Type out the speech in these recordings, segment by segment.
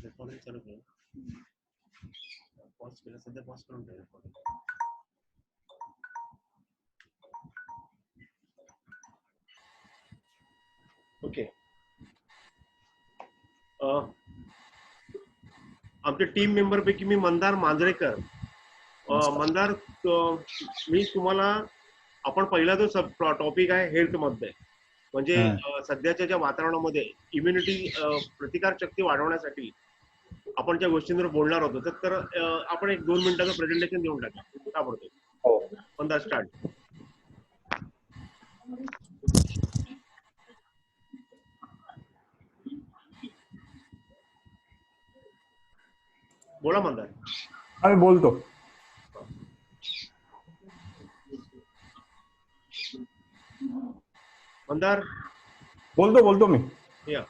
Recording चालू केलं. Pause केलं, सध्या पॉज करून ठेव रेकॉर्डिंग. ओके. आमच्या टीम मेंबर पैकी मी मंदार मांजरेकर. मंदार, मी तुम्हाला आपण पहिला जो सब टॉपिक आहे हेल्थ मध्ये, म्हणजे सध्याच्या ज्या वातावरणामध्ये इम्युनिटी प्रतिकार शक्ती वाढवण्यासाठी आपण ज्या गोष्टींवर बोलणार होतो, तर आपण एक 2 मिनिटाचं प्रेझेंटेशन देऊन टाका. का पडतो मंदार, स्टार्ट. बोला मंदार. आम्ही बोलतो. मंदार बोलतो मी. या.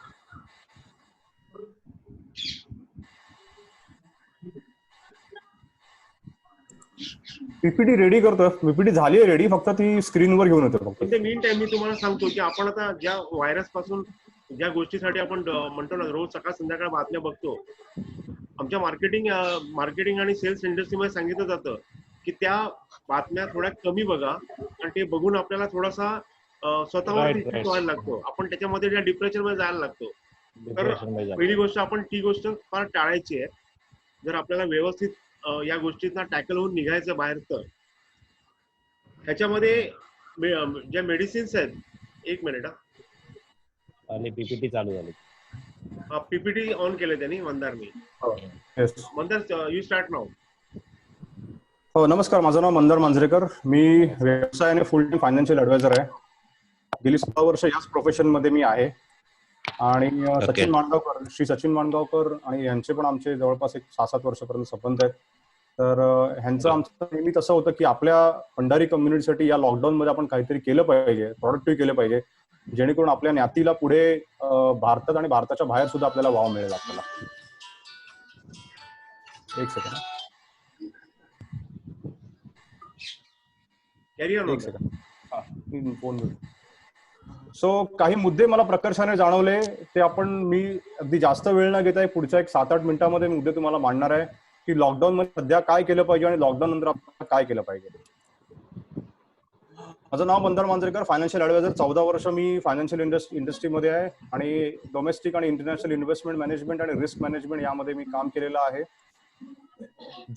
पीपीटी रेडी करतोय. पीपीटी झाली आहे रेडी, फक्त ती स्क्रीनवर घेऊन येतो. फक्त ते मीन टाइम मी तुम्हाला सांगतो की आपण आता ज्या व्हायरस पासून ज्या गोष्टीसाठी आपण म्हणतो ना, रोज सकाळ संध्याकाळ बातम्या बघतो, आमच्या मार्केटिंग आणि सेल्स इंडस्ट्रीमध्ये सांगितलं जातं की त्या बातम्या थोड्या कमी बघा, आणि ते बघून आपल्याला थोडासा स्वतःवर व्हायला लागतो, आपण त्याच्यामध्ये त्या डिप्रेशन मध्ये जायला लागतो. तर पहिली गोष्ट आपण ती गोष्ट फार टाळायची आहे. जर आपल्याला व्यवस्थित या गोष्टींना टॅकल होऊन निघायचं बाहेर, तर ह्याच्यामध्ये ज्या मेडिसिन्स आहेत. एक मिनिट आणि पीपीटी चालू झाली. पीपीटी ऑन केले त्यांनी मंदारनी. Mandar, you start now. हो, नमस्कार. माझं नाव मंदार मांजरेकर. मी व्यवसायाने फुल टाइम फायनान्शियल ऍडवायझर आहे. गेली 16 वर्ष याच प्रोफेशन मध्ये मी आहे. आणि श्री सचिन माणगावकर आणि यांचे पण आमचे जवळपास एक 6-7 वर्षापर्यंत संबंध आहेत. तर ह्यांचं आमचं नेहमी तसं होतं की आपल्या भंडारी कम्युनिटीसाठी या लॉकडाऊन मध्ये आपण काहीतरी केलं पाहिजे, प्रोडक्टिव्ह केलं पाहिजे, जेणेकरून आपल्या ज्ञातीला पुढे भारतात आणि भारताच्या बाहेर सुद्धा आपल्याला वाव मिळेल. आपल्याला एक सेकंड फोन. सो काही मुद्दे मला प्रकर्षाने जाणवले, ते मी अगदी जास्त वेळ न घेता पुढच्या एक 7-8 मिनिटांमध्ये मुद्दे तुम्हाला मांडणार आहे की लॉकडाऊन मध्ये सध्या काय केलं पाहिजे आणि लॉकडाऊन नंतर आपण काय केलं पाहिजे. माझं नाव मंदार मांजरेकर, फायनान्शियल ऍडवायझर. 14 वर्ष मी फायनान्शियल इंडस्ट्रीमध्ये आहे आणि डोमेस्टिक आणि इंटरनॅशनल इन्व्हेस्टमेंट मॅनेजमेंट आणि रिस्क मॅनेजमेंट यामध्ये मी काम केलेलं आहे.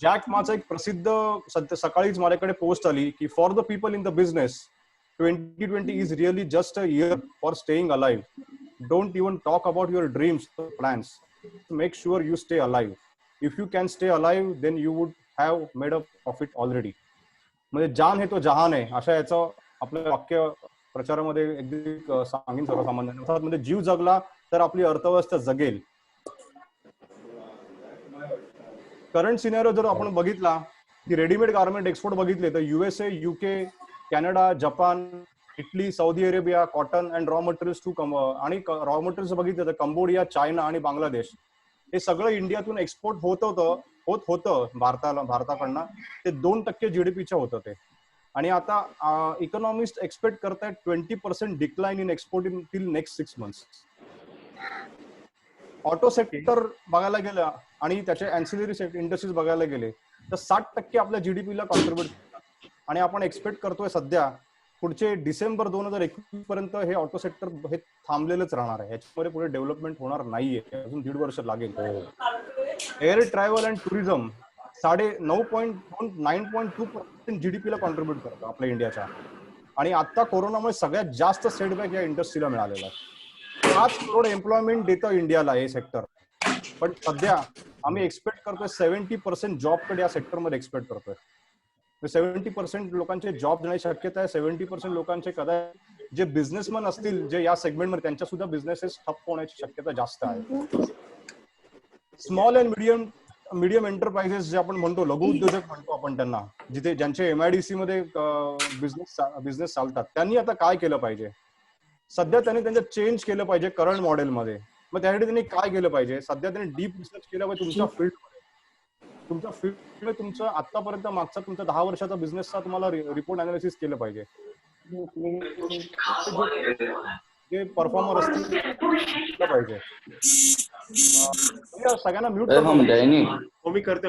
जॅक माचं एक प्रसिद्ध सकाळीच माझ्याकडे पोस्ट आली की for the people in the business 2020 is really just a year for staying alive. Don't even talk about your dreams or plans. Make sure you stay alive. If you can stay alive, then you would have made a profit already. म्हणजे जान है तो जहान है, अशा याचं आपलं वाक्य प्रचारामध्ये अगदी सांगेन सर्वसामान्य. म्हणजे जीव जगला तर आपली अर्थव्यवस्था जगेल. करंट सिनेरियो जर आपण बघितला की रेडीमेड गार्मेंट एक्सपोर्ट बघितले तर USA, UK, Canada, Japan, Italy, Saudi Arabia, cotton and raw materials आणि रॉ मटेरियल्स बघितलं तर कंबोडिया, चायना आणि बांगलादेश हे सगळं इंडियातून एक्सपोर्ट होत होतं भारताकडनं. ते 2% GDPच्या होतं ते. आणि आता इकॉनॉमिस्ट एक्सपेक्ट करतायत 20% decline in export till next 6 months. Auto sector बघायला गेलं आणि त्याचे अँसिलरी इंडस्ट्रीज बघायला गेले तर 60% आपल्या जीडीपीला कॉन्ट्रीब्युट करतात. आणि आपण एक्सपेक्ट करतोय सध्या पुढचे डिसेंबर 2021 पर्यंत हे ऑटो सेक्टर हे थांबलेलंच राहणार आहे. याच्यामध्ये पुढे डेव्हलपमेंट होणार नाहीये, अजून 1.5 वर्ष लागेल. एअर ट्रॅव्हल अँड टुरिझम 9.2% जीडीपीला कॉन्ट्रीब्युट करतो आपल्या इंडियाच्या. आणि आता कोरोनामुळे सगळ्यात जास्त सेटबॅक या इंडस्ट्रीला मिळालेला आहे. 5 करोड एम्प्लॉयमेंट देतं इंडियाला हे सेक्टर. पण सध्या आम्ही एक्सपेक्ट करतोय 70% जॉब कडे या सेक्टरमध्ये एक्सपेक्ट करतोय. 70% लोकांचे जॉब जाण्याची शक्यता आहे. 70% लोकांचे कदाचित जे बिझनेसमॅन असतील जे या सेगमेंटमध्ये त्यांच्या सुद्धा बिझनेसेस ठप्प होण्याची शक्यता जास्त आहे. स्मॉल अँड मीडियम एंटरप्राइजेस जे आपण म्हणतो, लघु उद्योजक म्हणतो आपण त्यांना, जिथे ज्यांचे MIDC मध्ये बिझनेस चालतात, त्यांनी आता काय केलं पाहिजे. सध्या त्यांनी त्यांचं चेंज केलं पाहिजे करंट मॉडेलमध्ये. मग त्यासाठी त्यांनी काय केलं पाहिजे. सध्या त्यांनी डीप रिसर्च केलं पाहिजे तुमच्या फील्डमध्ये. तुमचं आतापर्यंत मागचा तुमचा 10 वर्षाचा बिझनेसचा तुम्हाला रिपोर्ट अनालिसिस केलं पाहिजे. जे परफॉर्मर असतील पाहिजे. सगळ्यांना म्यूट अरे हम गए नहीं। हो मी करतो.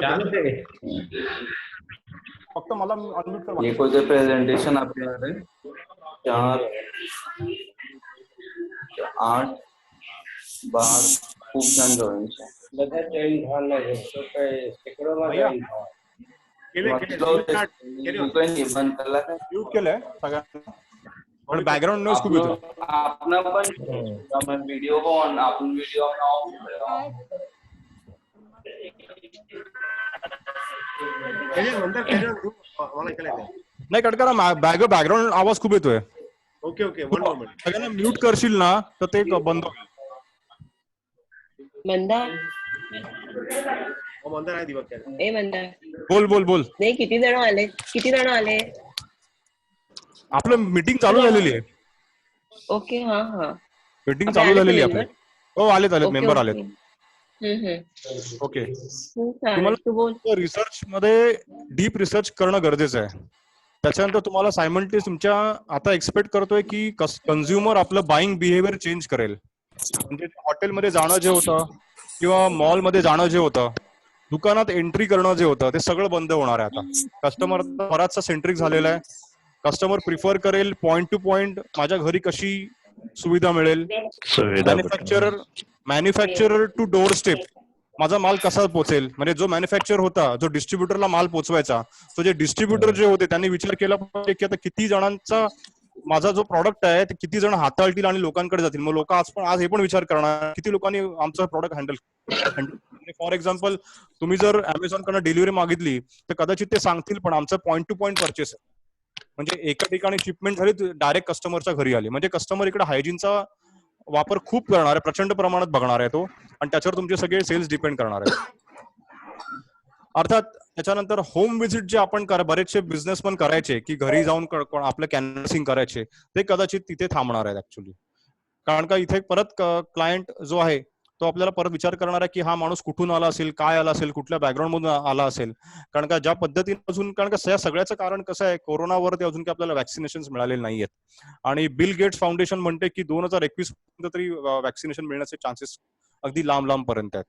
फक्त मला अनम्यूट कर. ये कोई प्रेजेंटेशन आपके आ रहे 8 12 खूप जण जॉईन છે. બધા જોઈન થવા લાગે તો કઈ સેકડોમાં જોઈન થવા. लोकांनी बंद केला का? म्यूट केलंय सगळ्यांना, पण बॅकग्राऊंड नॉइज खूप येतो. आपण पण आपण व्हिडिओ ऑन ऑफ नाही कट करा, बॅकग्राऊंड आवाज खूप येतोय. Okay okay one moment. सगळ्यांना म्यूट करशील ना तर ते बंद होईल. मंदा मंदार आहे दिवस. ए मंदा बोल बोल बोल. नाही किती जण आले? आपलं मीटिंग चालू झालेली आहे. ओके हा हा मीटिंग चालू झालेली आहे आपली. हो आलेत मेंबर आलेत. ओके तुम्हाला रिसर्च मध्ये डीप रिसर्च करणं गरजेचं आहे. त्याच्यानंतर तुम्हाला सायमल्टेनियस तुमच्या आता एक्सपेक्ट करतोय की कन्झ्युमर आपलं बाईंग बिहेवियर चेंज करेल. म्हणजे हॉटेलमध्ये जाणं जे होतं किंवा मॉलमध्ये जाणं जे होतं, दुकानात एंट्री करणं जे होतं, ते सगळं बंद होणार आहे आता. कस्टमर बराचसा सेंट्रिक झालेला आहे. कस्टमर प्रिफर करेल पॉइंट टू पॉइंट माझ्या घरी कशी सुविधा मिळेल. मॅन्युफॅक्चरर टू डोअर स्टेप माझा माल कसा पोहोचेल. म्हणजे जो मॅन्युफॅक्चर होता, जो डिस्ट्रीब्युटरला माल पोहोचवायचा, तो जे डिस्ट्रीब्युटर जे होते त्यांनी विचार केला पाहिजे की आता किती जणांचा माझा जो प्रॉडक्ट आहे ते किती जण हाताळतील आणि लोकांकडे जातील. मग लोक आज हे पण विचार करणार किती लोकांनी आमचं प्रॉडक्ट हँडल. फॉर एक्झाम्पल तुम्ही जर अमेझॉन कडनं डिलिव्हरी मागितली तर कदाचित ते सांगतील पण आमचं पॉइंट टू पॉइंट परचेस आहे. म्हणजे एका ठिकाणी शिपमेंट झाली डायरेक्ट कस्टमरच्या घरी आली. म्हणजे कस्टमर इकडे हायजीनचा वापर खूप करणार आहे, प्रचंड प्रमाणात बघणार आहे तो, आणि त्याच्यावर तुमचे सगळे सेल्स डिपेंड करणार आहेत. अर्थात त्याच्यानंतर होम व्हिजिट जे आपण बरेचसे बिझनेसमन करायचे की घरी जाऊन आपलं कॅनव्हसिंग करायचे, ते कदाचित तिथे थांबणार आहेत ऍक्च्युली. कारण का इथे परत क्लायंट जो आहे तो आपल्याला परत विचार करणार आहे की हा माणूस कुठून आला असेल, काय आला असेल, कुठल्या बॅकग्राऊंड मधून आला असेल. कारण का ज्या पद्धतीने अजून, कारण का सगळ्याचं कारण कसं आहे, कोरोनावरती अजून काही आपल्याला वॅक्सिनेशन मिळालेले नाहीयेत. आणि बिल गेट्स फाउंडेशन म्हणते की 2021 पर्यंत तरी वॅक्सिनेशन मिळण्याचे चान्सेस अगदी लांब पर्यंत आहेत.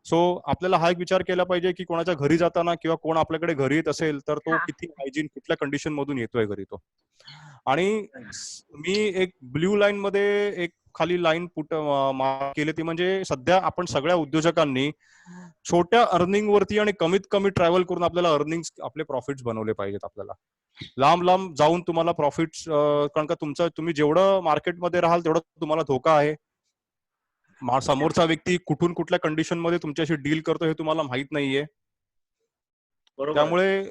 सो आपल्याला हा एक विचार केला पाहिजे की कोणाच्या घरी जाताना किंवा कोण आपल्याकडे घरी येत असेल तर तो किती हायजीन, कुठल्या कंडिशन मधून येतोय घरी तो. आणि मी एक ब्ल्यू लाईन मध्ये एक खाली लाईन केली ती म्हणजे सध्या आपण सगळ्या उद्योजकांनी छोट्या अर्निंग वरती आणि कमीत कमी ट्रॅव्हल करून आपल्याला अर्निंग, आपले प्रॉफिट्स बनवले पाहिजेत. आपल्याला लांब जाऊन तुम्हाला प्रॉफिट्स, कारण का तुम्ही जेवढं मार्केटमध्ये राहाल तेवढं तुम्हाला धोका आहे. समोरचा व्यक्ती कुठून कुठल्या कंडिशन मध्ये तुमच्याशी डील करतो हे तुम्हाला माहित नाहीये. त्यामुळे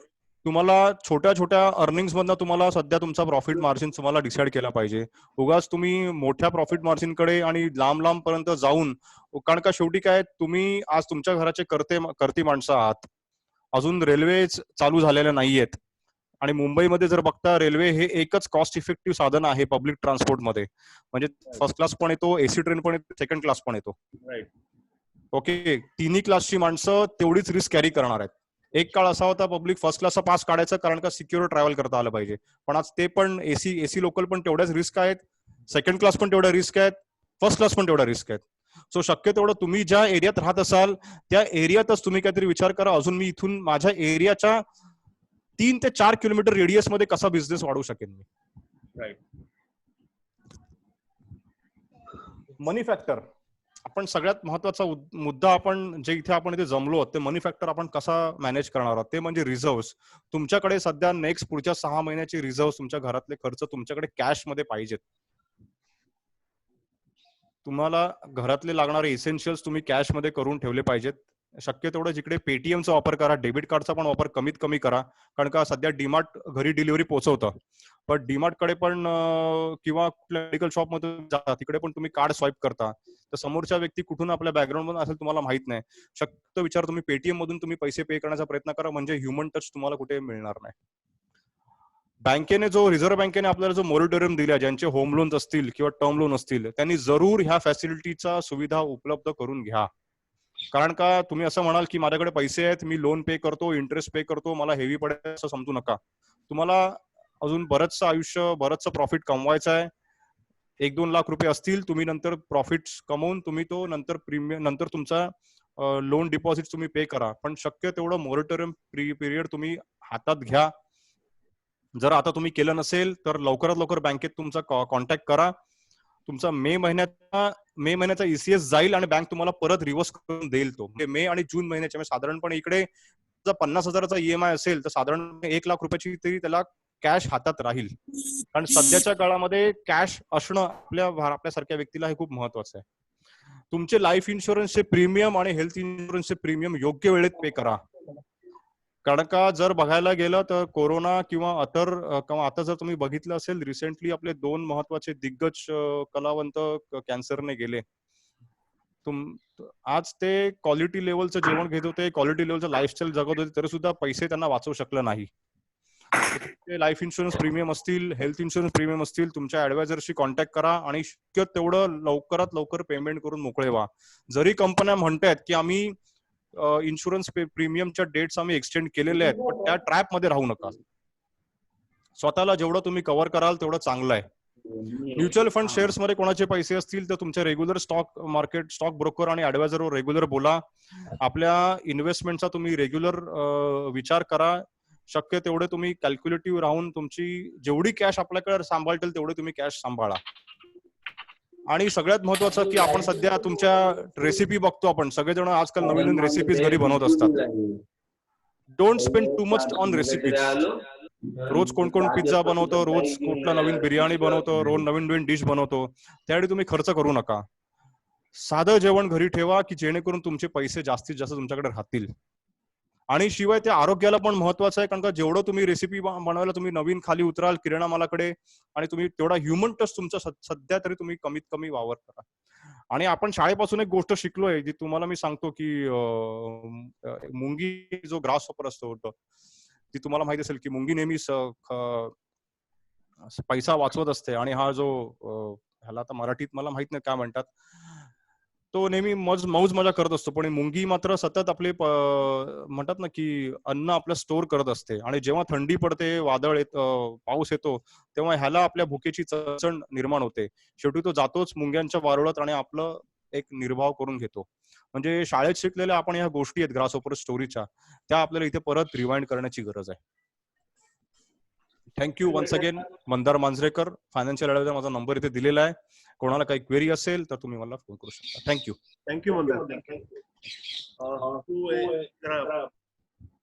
तुम्हाला छोट्या अर्निंग्स मधनं तुम्हाला सध्या तुमचा प्रॉफिट मार्जिन तुम्हाला डिसाईड केला पाहिजे. उगाच तुम्ही मोठ्या प्रॉफिट मार्जिन कडे आणि लांब पर्यंत जाऊन, कारण का शेवटी काय, तुम्ही आज तुमच्या घराचे करती माणसं आहात. अजून रेल्वे चालू झालेल्या नाहीयेत आणि मुंबईमध्ये जर बघता रेल्वे हे एकच कॉस्ट इफेक्टिव्ह साधन आहे पब्लिक ट्रान्सपोर्टमध्ये. म्हणजे फर्स्ट क्लास पण येतो, एसी ट्रेन पण येतो, सेकंड क्लास पण येतो. ओके, तिन्ही क्लासची माणसं तेवढीच रिस्क कॅरी करणार आहेत. एक काळ असा होता पब्लिक फर्स्ट क्लासचा पास काढायचा कारण का सिक्युअर ट्रॅव्हल करता आलं पाहिजे. पण आज ते पण एसी लोकल पण तेवढ्याच रिस्क आहेत, सेकंड क्लास पण तेवढ्या रिस्क आहेत, फर्स्ट क्लास पण तेवढ्या रिस्क आहेत. सो शक्य तेवढं तुम्ही ज्या एरियात राहत असाल त्या एरियातच तुम्ही काहीतरी विचार करा, अजून मी इथून माझ्या एरियाच्या 3 ते 4 किलोमीटर रेडियस मध्ये कसा बिझनेस वाढवू शकेन मी. राईट. मनी फॅक्टर आपण सगळ्यात महत्वाचा मुद्दा, आपण जे आपण इथे जमलो आहोत ते मनी फॅक्टर आपण कसा मॅनेज करणार आहोत ते म्हणजे रिझर्व्स. तुमच्याकडे सध्या नेक्स्ट पुढच्या 6 महिन्याचे रिझर्व्स, तुमच्या घरातले खर्च तुमच्याकडे कॅश मध्ये पाहिजेत. तुम्हाला घरातले लागणारे इसेन्शियल्स तुम्ही कॅश मध्ये करून ठेवले पाहिजेत. शक्य तेवढं जिकडे पेटीएमचा वापर करा, डेबिट कार्डचा पण वापर कमीत कमी करा. कारण का सध्या डीमार्ट घरी डिलिव्हरी पोहोचवतं, पण डीमार्ट कडे पण किंवा मेडिकल शॉप मध्ये जा, तिकडे पण तुम्ही कार्ड स्वाईप करता तर समोरच्या व्यक्ती कुठून आपल्या बॅकग्राऊंड मधून असेल तुम्हाला माहित नाही. शक्य विचार तुम्ही पेटीएम मधून तुम्ही पैसे पे करण्याचा प्रयत्न करा, म्हणजे ह्युमन टच तुम्हाला कुठे मिळणार नाही. बँकेने रिझर्व्ह बँकेने आपल्याला जो मोरिटोरियम दिला, ज्यांचे होम लोन्स असतील किंवा टर्म लोन असतील त्यांनी जरूर ह्या फॅसिलिटीचा सुविधा उपलब्ध करून घ्या. कारण का तुम्ही असं म्हणाल की माझ्याकडे पैसे आहेत, मी लोन पे करतो, इंटरेस्ट पे करतो, मला हेवी पडेल असं समजू नका. तुम्हाला अजून बरंचसं आयुष्य, बरंचसं प्रॉफिट कमवायचं आहे. 1-2 लाख रुपये असतील, तुम्ही नंतर प्रॉफिट्स कमवून तुम्ही तो नंतर प्रीमियम नंतर तुमचा लोन डिपॉझिट तुम्ही पे करा. पण शक्य तेवढं मोरेटोरियम पिरियड तुम्ही हातात घ्या. जर आता तुम्ही केलं नसेल तर लवकरात लवकर बँकेत तुमचा कॉन्टॅक्ट करा. तुमचा मे महिन्याचा ECS जाईल आणि बँक तुम्हाला परत रिव्हर्स करून देईल तो. म्हणजे मे आणि जून महिन्याच्या म्हणजे साधारणपणे इकडे जर 50,000चा EMI असेल तर साधारण 1 लाख रुपयाची तरी त्याला कॅश हातात राहील. कारण सध्याच्या काळामध्ये कॅश असणं आपल्यासारख्या व्यक्तीला हे खूप महत्वाचं आहे. तुमचे लाईफ इन्शुरन्सचे प्रीमियम आणि हेल्थ इन्शुरन्सचे प्रीमियम योग्य वेळेत पे करा. कारण का जर बघायला गेलं तर कोरोना किंवा आता जर तुम्ही बघितलं असेल रिसेंटली आपले 2 महत्वाचे दिग्गज कलावंत कॅन्सरने गेले. आज ते क्वालिटी लेवलचं जेवण घेत होते, क्वालिटी लेवलचं लाईफस्टाईल जगत होते, तरी सुद्धा पैसे त्यांना वाचवू शकलं नाही. लाईफ इन्शुरन्स प्रीमियम असतील, हेल्थ इन्शुरन्स प्रीमियम असतील, तुमच्या ऍडवायझरशी कॉन्टॅक्ट करा आणि शक्य तेवढं लवकरात लवकर पेमेंट करून मोकळे व्हा. जरी कंपन्या म्हणतायत की आम्ही इन्शुरन्स प्रीमियमच्या डेट्स आम्ही एक्सटेंड केलेले आहेत, पण त्या ट्रॅप मध्ये राहू नका. स्वतःला जेवढं तुम्ही कव्हर कराल तेवढं चांगलं आहे. म्युच्युअल फंड शेअर्स मध्ये कोणाचे पैसे असतील तर तुमच्या रेग्युलर स्टॉक ब्रोकर आणि ऍडवायझरवर रेग्युलर बोला. आपल्या इन्व्हेस्टमेंटचा तुम्ही रेग्युलर विचार करा. शक्य तेवढे तुम्ही कॅल्क्युलेटिव्ह राहून तुमची जेवढी कॅश आपल्याकडे सांभाळतील तेवढे तुम्ही कॅश सांभाळा. आणि सगळ्यात महत्वाचं की आपण सध्या तुमच्या रेसिपी बघतो, आपण सगळेजण आजकाल नवीन नवीन रेसिपीज घरी बनवत असतात. Don't spend too much on recipes. रोज कोण कोण पिझ्झा बनवतो, रोज कुठला नवीन बिर्याणी बनवतो, रोज नवीन नवीन डिश बनवतो, त्यावेळी तुम्ही खर्च करू नका. साधं जेवण घरी ठेवा की जेणेकरून तुमचे पैसे जास्तीत जास्त तुमच्याकडे राहतील. आणि शिवाय ते आरोग्याला पण महत्वाचं आहे, कारण का जेवढं तुम्ही रेसिपी बनवायला तुम्ही नवीन खाली उतराल किराणा मालाकडे आणि तुम्ही तेवढा ह्युमन टच तुमचा सध्या तरी तुम्ही कमीत कमी वावर करा. आणि आपण शाळेपासून एक गोष्ट शिकलोय जी तुम्हाला मी सांगतो की मुंगी जो ग्रास हॉपर असतो ती तुम्हाला माहिती असेल की मुंगी नेहमीच पैसा वाचवत असते. आणि हा जो ह्याला आता मराठीत मला माहित नाही काय म्हणतात, तो नेहमी मौज मजा करत असतो. पण मुंगी मात्र सतत आपले म्हणतात ना की अन्न आपलं स्टोर करत असते. आणि जेव्हा थंडी पडते, वादळ पाऊस येतो, तेव्हा ह्याला आपल्या भुकेची चणचण निर्माण होते. शेवटी तो जातोच मुंग्यांच्या वारुळात आणि आपलं एक निर्वाह करून घेतो. म्हणजे शाळेत शिकलेल्या आपण ह्या गोष्टी आहेत ग्रासहॉपर स्टोरीच्या, त्या आपल्याला इथे परत रिवाइंड करण्याची गरज आहे. Thank you once again Mandar Manjrekar, financial adviser. माझा नंबर इथे दिलेला आहे. कोणाला काही क्वेरी असेल तर तुम्ही मला फोन करू शकता. थँक्यू मंदार.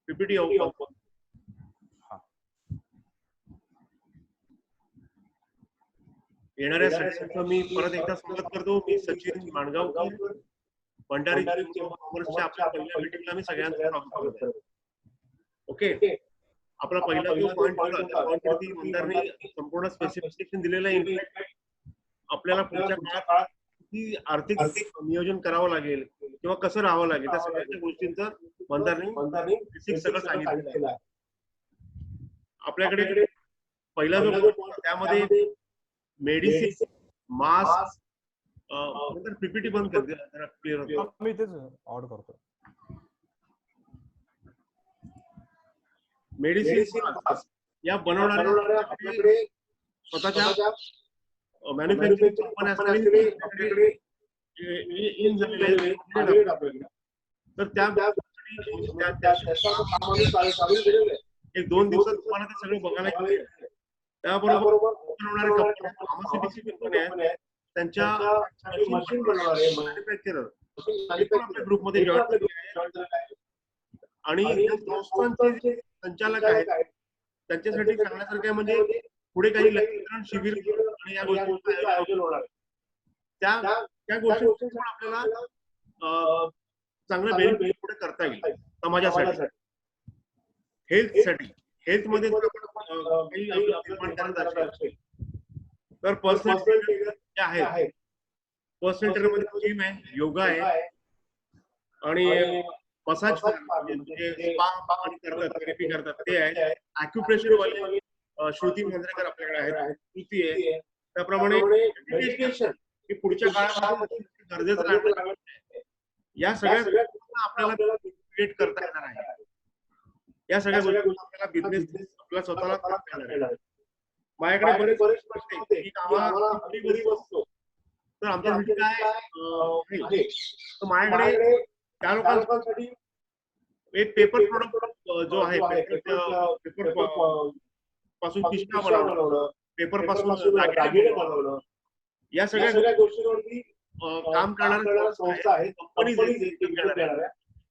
पीपीटी येणाऱ्या सगळ्यांचं मी परत एकदा स्वागत करतो. मी सचिन माणगावकर, भंडारी कॉमर्सच्या आपल्या पहिल्या मीटिंगला मी सगळ्यांचं स्वागत करतो. ओके, आपला पहिला जो पॉईंट होता त्या पॉईंटवरती मंदारने संपूर्ण स्पेसिफिकेशन दिलेलं आहे. आपल्याला पुढच्या काळात किती आर्थिक नियोजन करावं लागेल किंवा कसं राहावं लागेल त्या सगळ्या गोष्टींचं मंदारने बेसिक सगळं सांगितलेलं आहे. आपल्याकडे पहिला जो त्यामध्ये मेडिसिन, मास्क, पीपीटी बंद करते जरा क्लिअर होतं. मी तेच ऑर्डर करतो. मेडिसिन या बनवणाऱ्या आपल्याकडे स्वतःच्या मॅन्युफॅक्चरिंग कंपन्या असल्याने तर त्या 1-2 दिवसात तुम्हाला ते सगळं बघायला मिळेल. त्याबरोबर बनवणाऱ्या कंपन्या आहेत त्यांच्या मशीन बनवणारे मॅन्युफॅक्चरर आपल्या ग्रुपमध्ये जॉईन झाले आहेत. आणि संस्थांचे संचालक आहेत त्यांच्यासाठी सांगण्यासारखं आहे. म्हणजे पुढे काही लसीकरण शिबिर आणि या गोष्टींचं आयोजन होणार, त्या गोष्टी आपल्याला चांगलं बेनिफिट पुढे करता येईल समाजासाठी, हेल्थसाठी. हेल्थ मध्ये काही निर्माण करायचं असेल तर पर्सनल ट्रेनर जे आहेत, पर्सनल ट्रेनर मध्ये जिम आहे, योगा आहे आणि मसाज म्हणजे स्पा करतात, थेरपी करतात ते आहे. ॲक्युप्रेशर वाले श्रुती मांजरेकर आपल्याकडे आहेत, श्रुती आहे. त्याप्रमाणे मेडिटेशन हे पुढच्या काळामध्ये गरजेचं आहे. या सगळ्या आपल्याला क्रिएट करता येणार आहे. या सगळ्या गोष्टी आपल्याला बिझनेस आपल्याला स्वतःला करता येणार आहे. माझ्याकडे बरेच प्रश्न होते की आम्हाला घरी बसतो तर आमच्यासाठी काय आहे. तर माझ्याकडे त्या लोकांसाठी एक पेपर प्रोडक्ट जो आहे पेपर पासून पिशव्या बनवणं, पेपर पासून दागिने बनवणं, या सगळ्या गोष्टींवरती काम करणाऱ्या संस्था आहेत, कंपनीज आहेत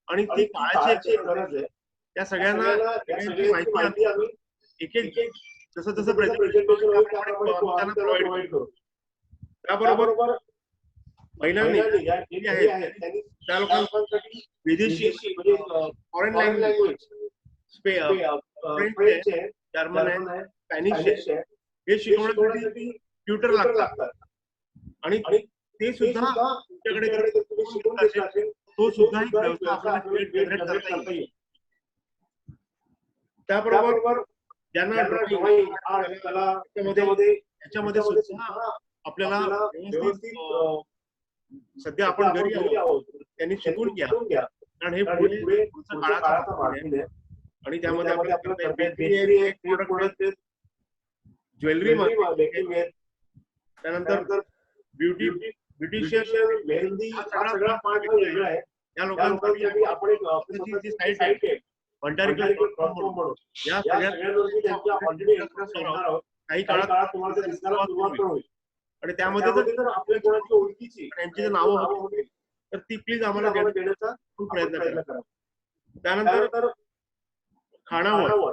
आणि ती काळाची गरज आहे. त्या सगळ्यांना माहिती आम्ही एक एक जसं प्रेझेंटेशन होईल त्यांना प्रोव्हाइड करू. त्याबरोबर महिलांनी त्यांनी त्या लोकांसाठी विदेशी म्हणजे फॉरेन लँग्वेज फ्रेंच आहे, जर्मन आहे, स्पॅनिश आहे, हे शिकवण्यासाठी ट्युटर लागतात आणि ते सुद्धा तुमच्याकडे तो सुद्धा एक व्यवसाय आपल्याला जनरेट करता येईल. त्याबरोबर ज्यांना ड्रॉइंग याच्यामध्ये सुद्धा आपल्याला व्यवस्थित सध्या आपण घरी आहोत त्यांनी शिकून घ्या, कारण हे पुढे काळाचा मार्केट आहे आणि त्यामध्ये आपल्याला ज्वेलरी मार्केट, त्यानंतर ब्युटिशियन, मेहंदी, हा सगळा पार्ट वेगळा आहे. या लोकांसाठी आपण एक साईट आहे म्हणून या सगळ्यांवरती त्यांच्या ऑलरेडी काही काळात तुम्हाला दिसायला सुरुवात होईल आणि त्यामध्ये जर आपल्या कोणाची ओळखीची त्यांची जर नावं होती तर ती प्लीज आम्हाला देण्याचा प्रयत्न करा. त्यानंतर खानावळ,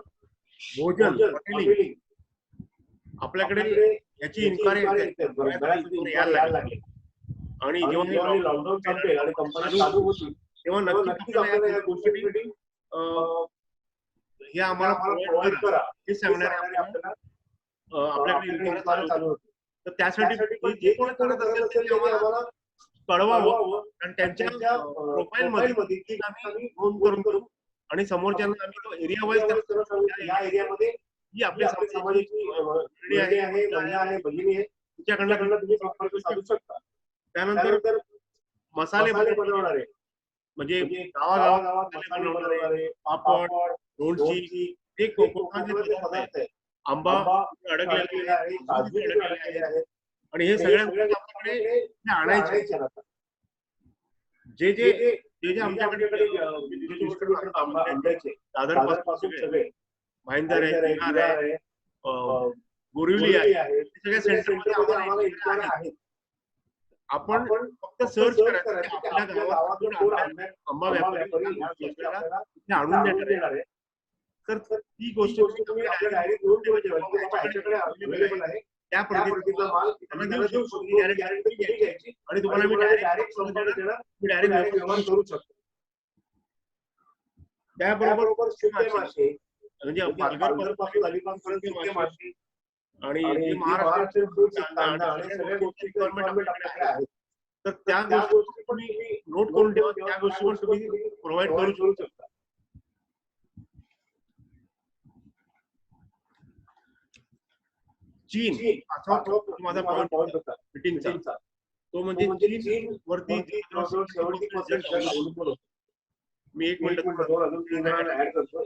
भोजन, हॉटेलिंग, आपल्याकडे याची इन्क्वायरी यायला लागली आणि जेव्हा लॉकडाऊन संपेल आणि कंपन्या चालू होतील तेव्हा नक्कीच आपल्याला या गोष्टीसाठी हे आम्हाला प्रोव्हाइड करा हे सांगणारे आपल्याकडे इन्क्वायरी चालू होती. तर त्यासाठी जे कोणी करत असेल त्यांनी आम्हाला कळवावं, कारण त्यांच्या प्रोफाईल मध्ये ती आम्ही नोंद करू आणि समोरच्यांना आम्ही तो एरिया वाईज या एरियामध्ये ही आपल्या समाजाची आहे, महिला आहे, भगिनी आहे, तिच्याकडनं तुम्ही संपर्क साधू शकता. त्यानंतर मसाले बनवणारे म्हणजे गावागावात मसाले बनवणारे, पापड, लोणची, हे कोकणातले पदार्थ आहेत. आंबा अडकलेले आहे आणि हे सगळ्या आपल्याकडे आणायचे. जे आमच्याकडे आंब्याचे दादरपासून सगळे भाईंदर आहे, बोरिवली आहे, सगळ्या सेंटरमध्ये आम्हाला इन्क्वायरी आहेत. आपण फक्त सर्च करायचं की आपल्या गावात आंबा व्यापारी आणून देणार आहे. तर ती गोष्ट तुम्ही आपल्या डायरेक्ट घेऊन ठेवायची अवेलेबल आहे त्या पद्धतीचा माल त्यांना देऊ शकतो आणि तुम्हाला मी डायरेक्ट संपर्क देणार, मी डायरेक्ट व्यवहार करू शकतो. त्याबरोबर सुके मासे म्हणजे पालघर पासून अलिबागपर्यंत सुके मासे आणि महाराष्ट्र कांदा आणि सगळ्या गोष्टी गव्हर्नमेंट आपल्याकडे आहेत. तर त्या गोष्टी तुम्ही नोट करून ठेवा, त्या गोष्टी पण तुम्ही प्रोव्हाइड करू शकता. चीन माझा पॉइंट होता मीटिंगचा, तो म्हणजे चीन वरती मी एक मिनिट ऍड करतो.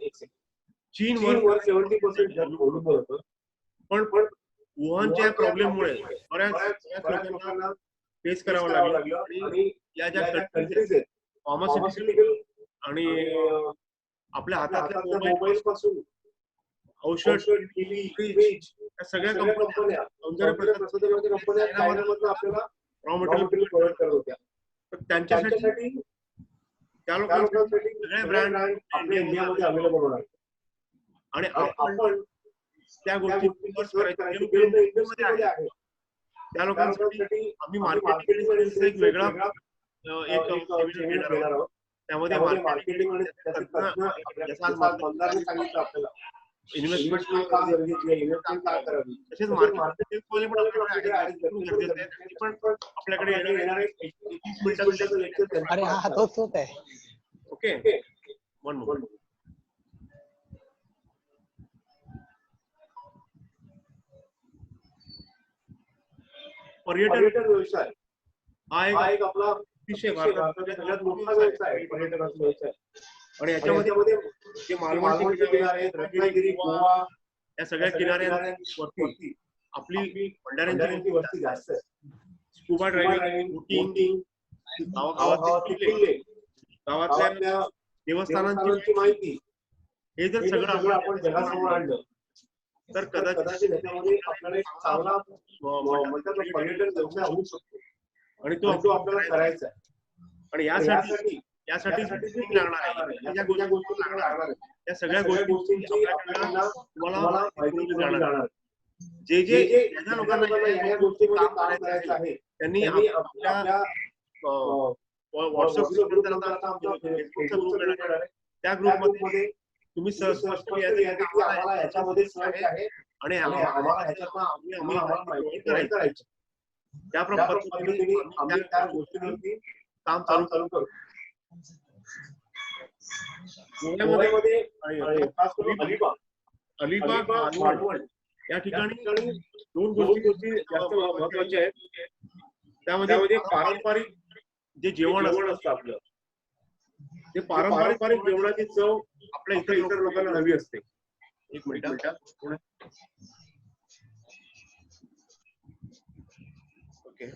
चीन वर 70% अवलंबून होतं, पण वुहानच्या प्रॉब्लेममुळे बऱ्याच लोकांना फेस करावं लागलं आणि या ज्या कंट्रीज आहेत फार्मास्युटिकल आणि आपल्या हातातल्या मोबाईल पासून औषध, फ्रीज, या सगळ्या कंपन्या सौंदर्य कंपन्या चायनामधून आपल्याला रॉ मटेरियल प्रोव्हाइड करत होत्या. तर त्यांच्यासाठी त्या लोकांसाठी सगळे ब्रँड आपल्या इंडियामध्ये अवेलेबल होणार आणि आपण त्या गोष्टी आहे. त्या लोकांसाठी आम्ही मार्केटिंग एक वेगळा सेमिनार घेणार आहोत. त्यामध्ये मार्केटिंग आणि सांगितलं आपल्याला इन्व्हेस्टमेंट का गरजेची आहे, इन्व्हेस्टमेंट का करावी, तसेच मार्केटिंग पण आपल्याकडे येणारे 30 मिनिटाचं लेक्चर. अरे हा तोच होत आहे. Okay, one moment. पर्यटन व्यवसाय हा एक आपला अतिशय भारताचा सगळ्यात मोठा व्यवसाय आहे, पर्यटनाचा व्यवसाय. आणि याच्यामध्ये जे मालवणचे किनारे आहेत, रत्नागिरी, गोवा, या सगळ्या किनाऱ्यांवरती आपली भंडाऱ्यांची वस्ती जास्त आहे. स्कुबा ड्रायव्हिंग, बोटिंग, गावागावातले किल्ले, गावातल्या देवस्थानांची माहिती, हे जर सगळं आपण जगासमोर आणलं तर कदाचित त्याच्यामध्ये आपल्याला एक चांगला म्हणतात पर्यटन व्यवसाय होऊ शकतो. आणि तो आपल्याला करायचा आहे. आणि यासाठी लागणार आहे, ज्या गोष्टी लागणार आहेत त्या सगळ्या गोष्टींची आपल्याला तुम्हाला माहिती जाणार. जे ज्या लोकांना या गोष्टीमध्ये काम करायचं आहे त्यांनी आपल्या व्हॉट्सअप ग्रुप आहे, त्या ग्रुपमध्ये तुम्ही स्पष्टपणे यायचं की आम्हाला ह्याच्यामध्ये रस आहे आणि आम्हाला ह्याच्यात माहिती करायची. त्या पद्धतीने आम्ही त्या गोष्टीवरती काम चालू करू. मुंबईमध्ये खास करून अलिबाग मालवण या ठिकाणी दोन गोष्टी जास्त महत्वाच्या आहेत. त्यामध्ये पारंपरिक जे जेवण असतं आपलं, ते पारंपरिक जेवणाची चव आपल्या इतर लोकांना हवी असते. एक मिनिट. ओके.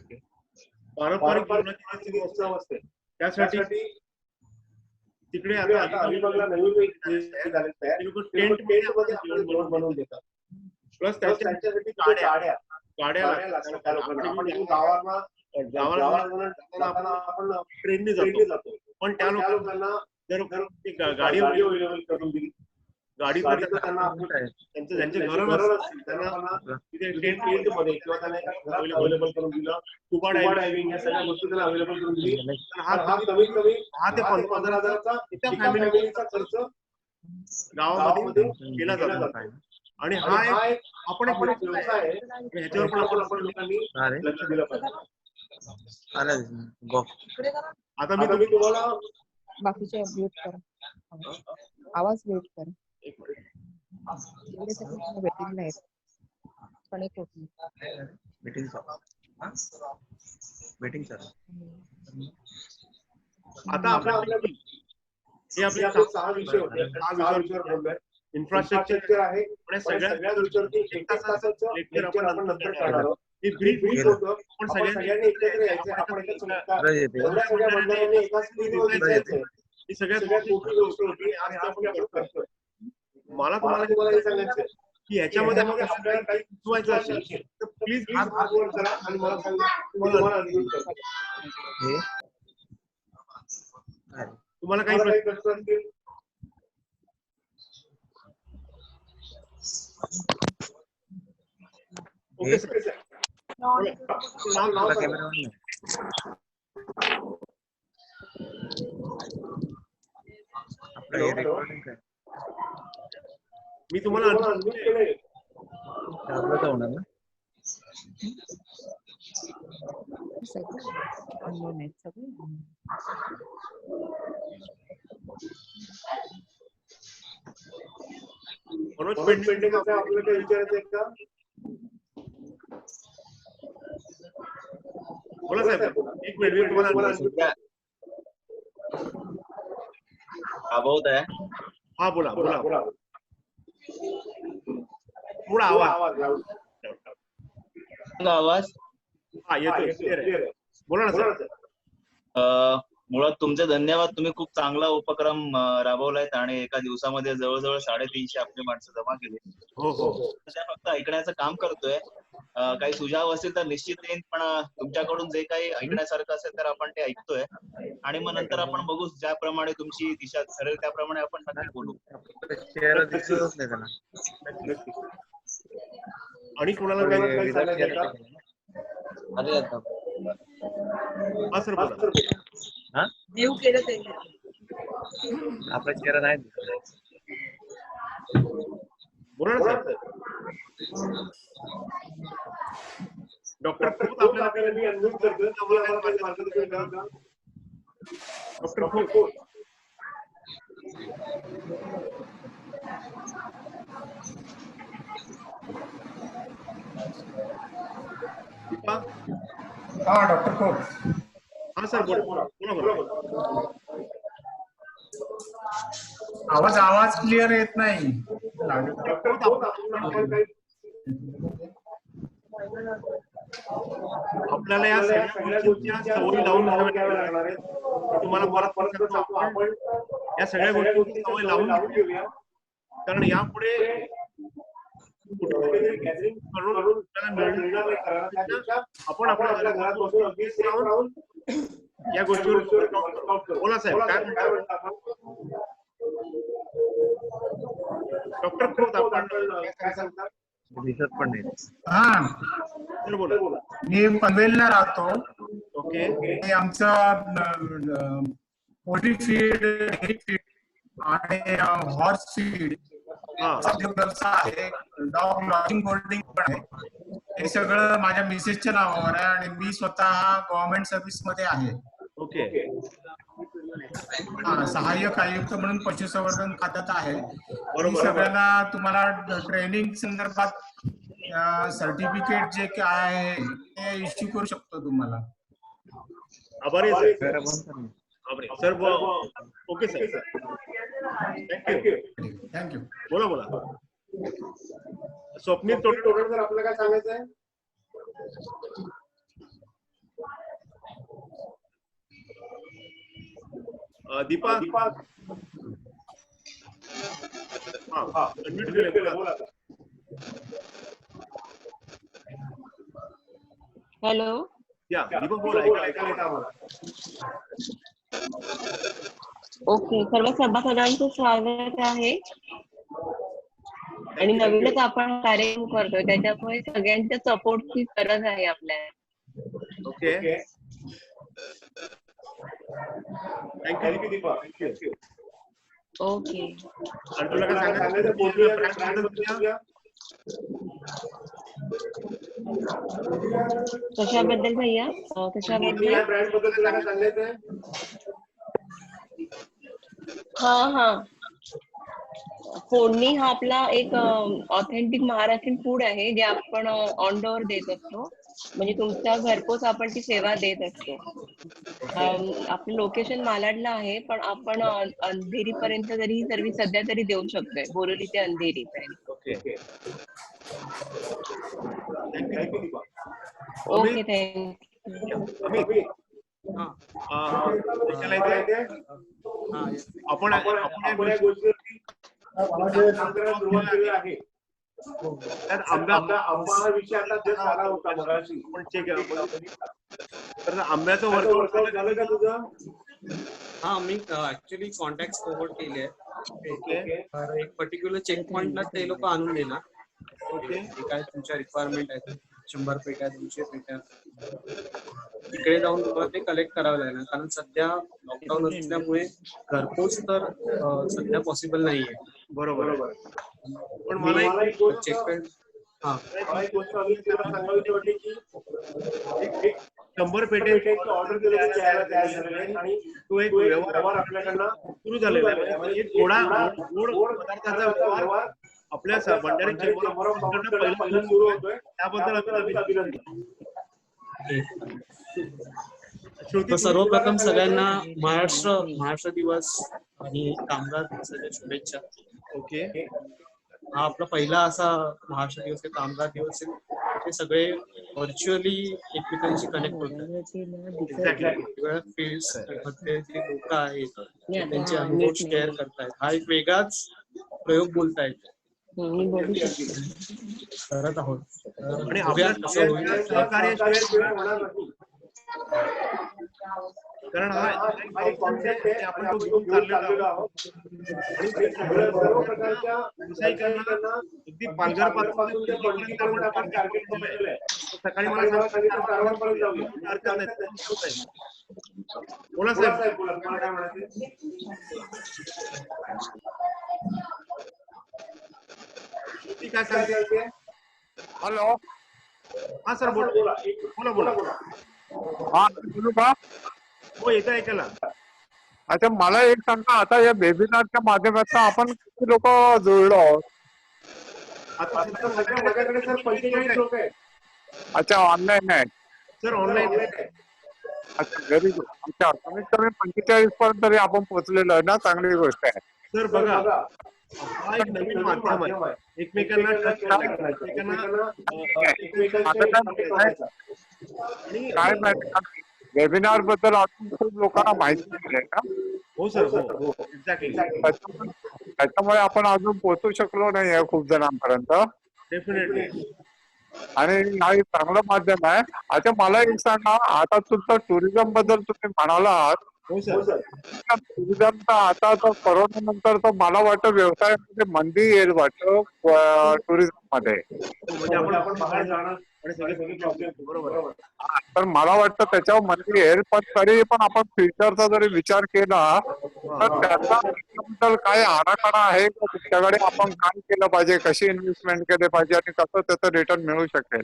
पारंपरिक जेवणाची चव असते, त्यासाठी तिकडे आता अलिबागला नवीन टेंट मध्ये जेवण बनवून देतात. प्लस त्यांच्यासाठी गाड्या गावाला आपण ट्रेनने जातो. पण त्या लोकांना जर गाडी अवेलेबल करून दिली, गाडी त्यांना त्यांचे घर असतील त्यांना तिथे टेंट मध्ये किंवा त्यांना अवेलेबल करून दिलं. स्कुबा डायव्हिंग या सगळ्या गोष्टी त्यांना अवेलेबल करून दिली. हा कमीत कमी 10 ते 15,000चा एका फॅमिलीचा खर्च गावामध्ये केला जातो. आणि हा एक आपण एक व्यवसाय आहे, ह्याच्यावर पण आपण लोकांनी लक्ष दिलं पाहिजे. आता मी तुम्हाला बाकीचे म्यूट करा, आवाज म्यूट करा. एक मिनिट. वेटिंग नाही पण एक होती मीटिंग सर. आता आपल्या हे आपले 6 विषय होते. 6 विषयावर बोललोय. इन्फ्रास्ट्रक्चर आहे, पण सगळ्या विषयावरती एक तासाचं लेक्चर आपण नंतर करणार आहोत. हे ब्रीफ होतं, पण सगळ्यांनी एकत्र यायचं. आपण एवढ्या सगळ्या मंडळांनी एका स्क्रीनवर दिसायचं. ही सगळ्यात मोठी गोष्ट होती आणि आपण करतोय. मला तुम्हाला हे सांगायचं की ह्याच्यामध्ये आपल्याला काही सुचवायचं असेल तर प्लीज हात वर करा आणि मला सांगा. तुम्हाला काही प्रश्न असतील? Okay sir. मी तुम्हाला मनोज पेंडे आपल्याला काही विचारायचं आहे का? बोला साहेब. एक मिनिट मी तुम्हाला राबवत आहे. हा बोला. थोडा आवाज हा येतोय. बोला ना सर. मुळात तुमचे धन्यवाद. तुम्ही खूप चांगला उपक्रम राबवलायत आणि एका दिवसामध्ये जवळजवळ 350 आपली माणसं जमा केली. हो. त्या फक्त ऐकण्याचं काम करतोय. काही सुझाव असेल तर निश्चित येईन, पण तुमच्याकडून जे काही ऐकण्यासारखं असेल तर आपण ते ऐकतोय आणि मग नंतर आपण बघू ज्याप्रमाणे तुमची दिशा ठरेल त्याप्रमाणे आपण नक्की बोलू. आणि कोणाला काही सांगायचं का? हा सर बोला. देऊ केलं ते आपला चेहरा नाही बोला ना सर. डॉक्टर आपल्याला मी अनुभव करतो. डॉक्टर खोत हा डॉक्टर खोत. हा सर बोला. आवाज क्लिअर येत नाही. डॉक्टर खोत आपल्याला या सगळ्या गोष्टींच्या सवयी लावून घ्याव्या लागणार आहेत. तुम्हाला परत सांगतो आपण या सगळ्या गोष्टींची सवय लावून घेऊया, कारण यापुढे गॅदरिंग करून आपल्याला मिळणार नाही करायला. त्यापेक्षा आपण आपल्या घरात बसून अगदीच राहून या गोष्टीवर बोला साहेब, काय म्हणता डॉक्टर खोत, आपण काय सांगता? हा, तर बोला. मी पनवेलला राहतो. ओके. हे आमचं पोल्ट्री फीड, डेअरी फीड आणि हॉर्स फीड व्यवसाय आहे. डॉग लॉजिंग बोर्डिंग पण आहे. हे सगळं माझ्या मिसेसच्या नावावर आहे आणि मी स्वतः गव्हर्नमेंट सर्व्हिस मध्ये आहे. ओके. हा, सहाय्यक आयुक्त म्हणून पशुसंवर्धन खात्यात आहे. मी सगळ्यांना तुम्हाला ट्रेनिंग संदर्भात सर्टिफिकेट जे काय आहे ते इश्यू करू शकतो तुम्हाला. आभारी sir. Okay sir, thank you. Thank you. बोला. स्वप्नील टोटल सर, आपल्याला काय सांगायचं आहे? दीपा, हा अनम्यूट केलंय, बोला. हॅलो. या दीपा बोला, ऐकायला येतं आम्हाला. ओके, सर्व सभासदांचं स्वागत आहे. आणि नवीनच आपण कार्यक्रम करतोय, त्याच्यामुळे सगळ्यांच्या सपोर्टची गरज आहे आपल्याला. Okay. Thank you Deepa. Thank you. Okay. आणि तुला काय सांगायचं? कशाबद्दल भैया? कशाबद्दल? हा, फोडणी हा आपला एक ऑथेंटिक महाराष्ट्रीयन फूड आहे, जे आपण ऑन डोअर देत असतो. म्हणजे तुमच्या घरपोच आपण ती सेवा देत असतो. आपलं लोकेशन मालाडला आहे, पण आपण अंधेरी पर्यंत जरी ही सर्व्हिस सध्या तरी देऊ शकतोय, बोरिवली ते अंधेरी पर्यंत. ओके. Okay, thank you. आपण या गोष्टीवरती आहे. तर आंबा विषय आता जस्ट आला होता मगाशी, पण चेक तर आंब्याचं वर्क झालं का तुझं? हा, मी ऍक्च्युअली कॉन्टॅक्ट फॉरवर्ड केले आहे. तर एक पर्टिक्युलर चेक पॉइंटला ते लोक आणून देणार. ओके. काय तुमच्या रिक्वायरमेंट आहेत, 100 पेट्या, 200 पेट्या, तिकडे जाऊन तुम्हाला ते कलेक्ट करावं लागणार. कारण सध्या लॉकडाऊन असल्यामुळे घरपोच तर सध्या पॉसिबल नाहीये. बरोबर. पण मला एक गोष्ट चेक पॉइंट, हा, सांगायची वाटली की 100 पेट्यांची ऑर्डर तयार झालेली आहे आणि तो एक व्यवहार आपल्याकडनं सुरू झालेला आहे. म्हणजे थोडा गोड पदार्थाचा व्यवहार आपल्या भंडारी चेंबरकडनं पहिला सुरू होतोय, त्याबद्दल अभिनंदन. तर सर्वप्रथम सगळ्यांना महाराष्ट्र दिवस आणि कामगार दिवसाच्या शुभेच्छा. ओके. हा आपला पहिला असा महाराष्ट्र दिवस आहे, कामगार दिवस आहे. ते सगळे व्हर्च्युअली एकमेकांशी कनेक्ट होतात. वेगवेगळ्या फील्ड्स मध्ये जे लोक आहेत त्यांचे अनुभव शेअर करतायत. हा एक वेगळाच प्रयोग बोलतायत करत आहोत. आणि आपल्या कारण हा एक कॉन्सेप्ट आहे, आपण तो घेऊन चाललेलो आहोत. आणि सर्व प्रकारच्या व्यावसायिकांना अगदी पालघरपासून ते पणजीपर्यंत आपण टार्गेट केलंय. सकाळी मला सांगितलं जाऊया, हरकत नाही. बोला साहेब, बोला, तुम्हाला काय म्हणायचं? काय सांगते? हॅलो. हा सर, बोला. हा, बोलू का? हो, येतं ऐकायला. अच्छा, मला एक सांगा, आता या वेबिनारच्या माध्यमातून आपण किती लोक जोडलो आहोत? आता माझ्याकडे सर 45 लोक आहेत. अच्छा, ऑनलाईन आहे सर, ऑनलाईन आहे. अच्छा, व्हेरी गुड. अच्छा, कमीत कमी 45 पर्यंत तरी आपण पोहोचलेलो आहे ना, चांगली गोष्ट आहे. सर बघा, हा एक नवीन माध्यम आहे एकमेकांना टच करण्याचं, एकमेकांना आणि काय माहिती का वेबिनार बद्दल अजून खूप लोकांना माहिती नाही आहे ना. हो सर, हो एक्झॅक्टली, त्याच्यामुळे आपण अजून पोहोचू शकलो नाही आहे खूप जणांपर्यंत. डेफिनेटली. आणि हा एक चांगलं माध्यम आहे. आता मला एक सांगा, आता तुमचं टुरिझम बद्दल तुम्ही म्हणालात, हो सर. टुरिझमचा आता तर कोरोना नंतर तर मला वाटतं व्यवसायामध्ये मंदी येईल वाटतं टुरिझम मध्ये. म्हणजे आपण बाहेर जाणार आणि सगळे प्रॉब्लेम बरोबर. तर मला वाटतं त्याच्यावर मंदी येईल, पण तरी पण आपण फ्युचरचा जरी विचार केला तर त्याच्याबद्दल काय आराखडा आहे का तुमच्याकडे? आपण काय केलं पाहिजे, कशी इन्व्हेस्टमेंट केली पाहिजे आणि कसं त्याचं रिटर्न मिळू शकेल?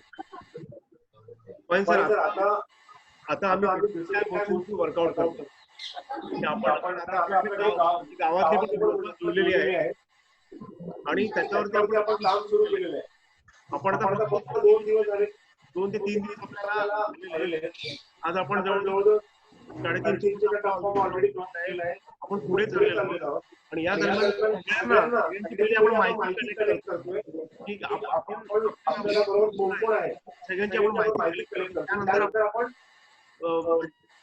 पण सर आता आम्ही दुसऱ्या गोष्टींची वर्कआउट करतो. आपण गावातली पण जोडलेली आहे आणि त्याच्यावरती आपण काम सुरू केलेलं आहे. आपण आता फक्त 2 दिवस झाले, 2 ते 3 दिवस आपल्याला झालेले आहेत. आज आपण जवळजवळ 350चा प्लॅटफॉर्म ऑलरेडी केलेला आहे. आपण पुढे चाललेलो आहोत आणि या दरम्यान सगळ्यांना आपण माहिती कलेक्ट करतोय की आपण आपल्याला बरोबर कोण आहे सगळ्यांची आपण माहिती कलेक्ट करतो. त्यानंतर आपण